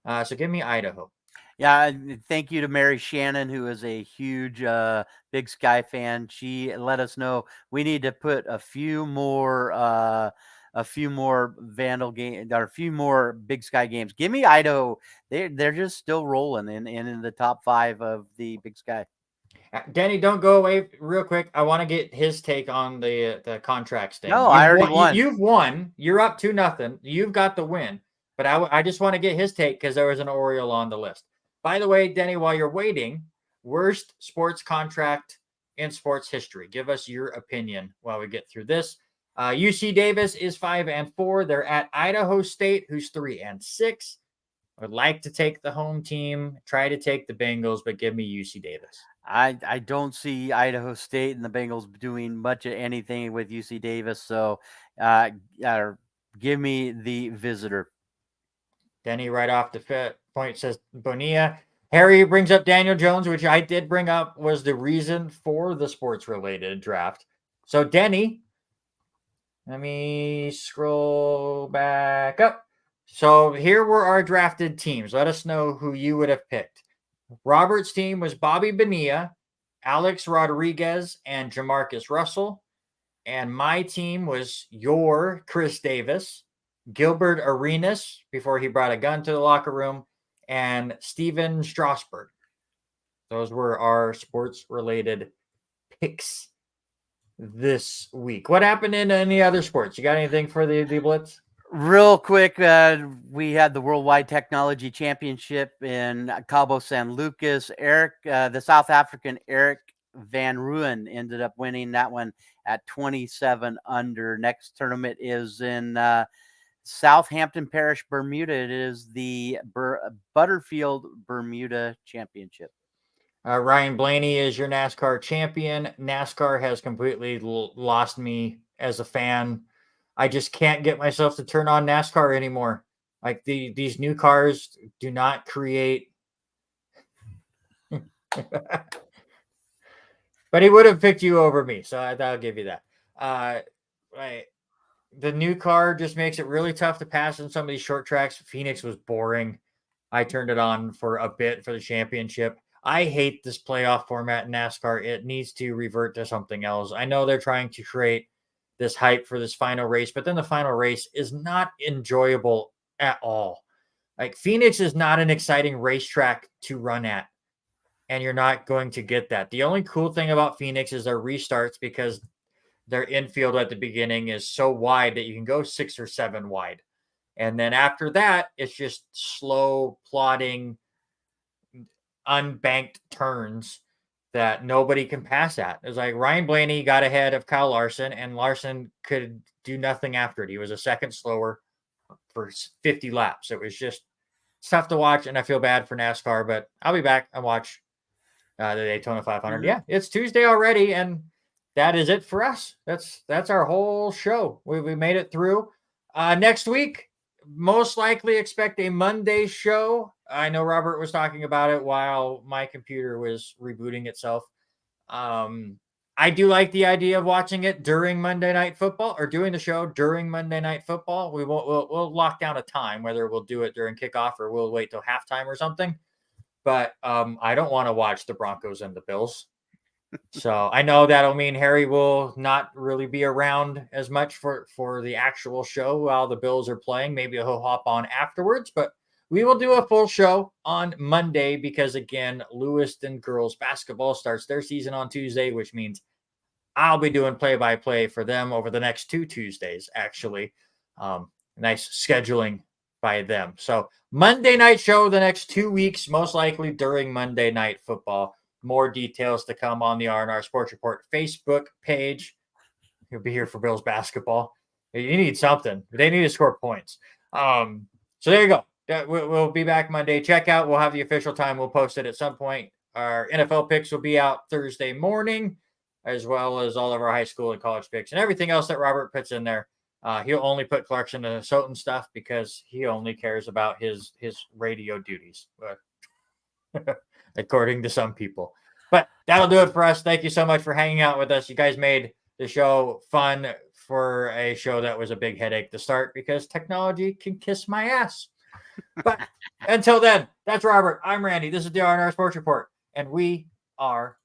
So give me Idaho. Yeah, thank you to Mary Shannon, who is a huge Big Sky fan. She let us know we need to put a few more Vandal games or a few more Big Sky games. Give me Idaho. They're just still rolling in the top 5 of the Big Sky. Danny, don't go away real quick. I want to get his take on the contracts thing. No, I already won. You've won. You're up 2-0. You've got the win. But I just want to get his take because there was an Oriole on the list. By the way, Denny, while you're waiting, worst sports contract in sports history. Give us your opinion while we get through this. UC Davis is 5-4. They're at Idaho State, who's 3-6. I would like to take the home team, try to take the Bengals, but give me UC Davis. I don't see Idaho State and the Bengals doing much of anything with UC Davis, so give me the visitor. Denny right off the point says Bonilla. Harry brings up Daniel Jones, which I did bring up was the reason for the sports-related draft. So Denny, let me scroll back up. So here were our drafted teams. Let us know who you would have picked. Robert's team was Bobby Bonilla, Alex Rodriguez, and Jamarcus Russell. And my team was your Chris Davis, Gilbert Arenas, before he brought a gun to the locker room, and Steven Strasburg. Those were our sports-related picks this week. What happened in any other sports? You got anything for the Blitz? Real quick, we had the Worldwide Technology Championship in Cabo San Lucas. The South African Eric Van Rooyen ended up winning that one at 27 under. Next tournament is in Southampton Parish, Bermuda. It is the Butterfield Bermuda Championship. Ryan Blaney is your NASCAR champion. NASCAR has completely lost me as a fan. I just can't get myself to turn on NASCAR anymore. Like these new cars do not create. But he would have picked you over me, so I'll give you that. The new car just makes it really tough to pass in some of these short tracks. Phoenix was boring. I turned it on for a bit for the championship. I hate this playoff format in NASCAR. It needs to revert to something else. I know they're trying to create this hype for this final race, but then the final race is not enjoyable at all. Like Phoenix is not an exciting racetrack to run at, and you're not going to get that. The only cool thing about Phoenix is their restarts because their infield at the beginning is so wide that you can go 6 or 7 wide. And then after that, it's just slow, plodding, unbanked turns that nobody can pass at. It was like Ryan Blaney got ahead of Kyle Larson, and Larson could do nothing after it. He was a second slower for 50 laps. It was just tough to watch, and I feel bad for NASCAR, but I'll be back and watch the Daytona 500. Mhm. Yeah, it's Tuesday already, and that is it for us. That's our whole show. We made it through. Next week, most likely expect a Monday show. I know Robert was talking about it while my computer was rebooting itself. I do like the idea of watching it during Monday Night Football or doing the show during Monday Night Football. We'll lock down a time, whether we'll do it during kickoff or we'll wait till halftime or something. But I don't want to watch the Broncos and the Bills. So I know that'll mean Harry will not really be around as much for the actual show while the Bills are playing. Maybe he'll hop on afterwards, but we will do a full show on Monday because, again, Lewiston girls basketball starts their season on Tuesday, which means I'll be doing play-by-play for them over the next 2 Tuesdays, actually. Nice scheduling by them. So Monday night show the next 2 weeks, most likely during Monday Night Football. More details to come on the R&R Sports Report Facebook page. You'll be here for Bills basketball. You need something. They need to score points. So there you go. We'll be back Monday. Check out. We'll have the official time. We'll post it at some point. Our NFL picks will be out Thursday morning, as well as all of our high school and college picks and everything else that Robert puts in there. He'll only put Clarkson and Soton stuff because he only cares about his radio duties, according to some people. But that'll do it for us. Thank you so much for hanging out with us. You guys made the show fun for a show that was a big headache to start because technology can kiss my ass. But until then, that's Robert. I'm Randy. This is the R&R Sports Report, and we are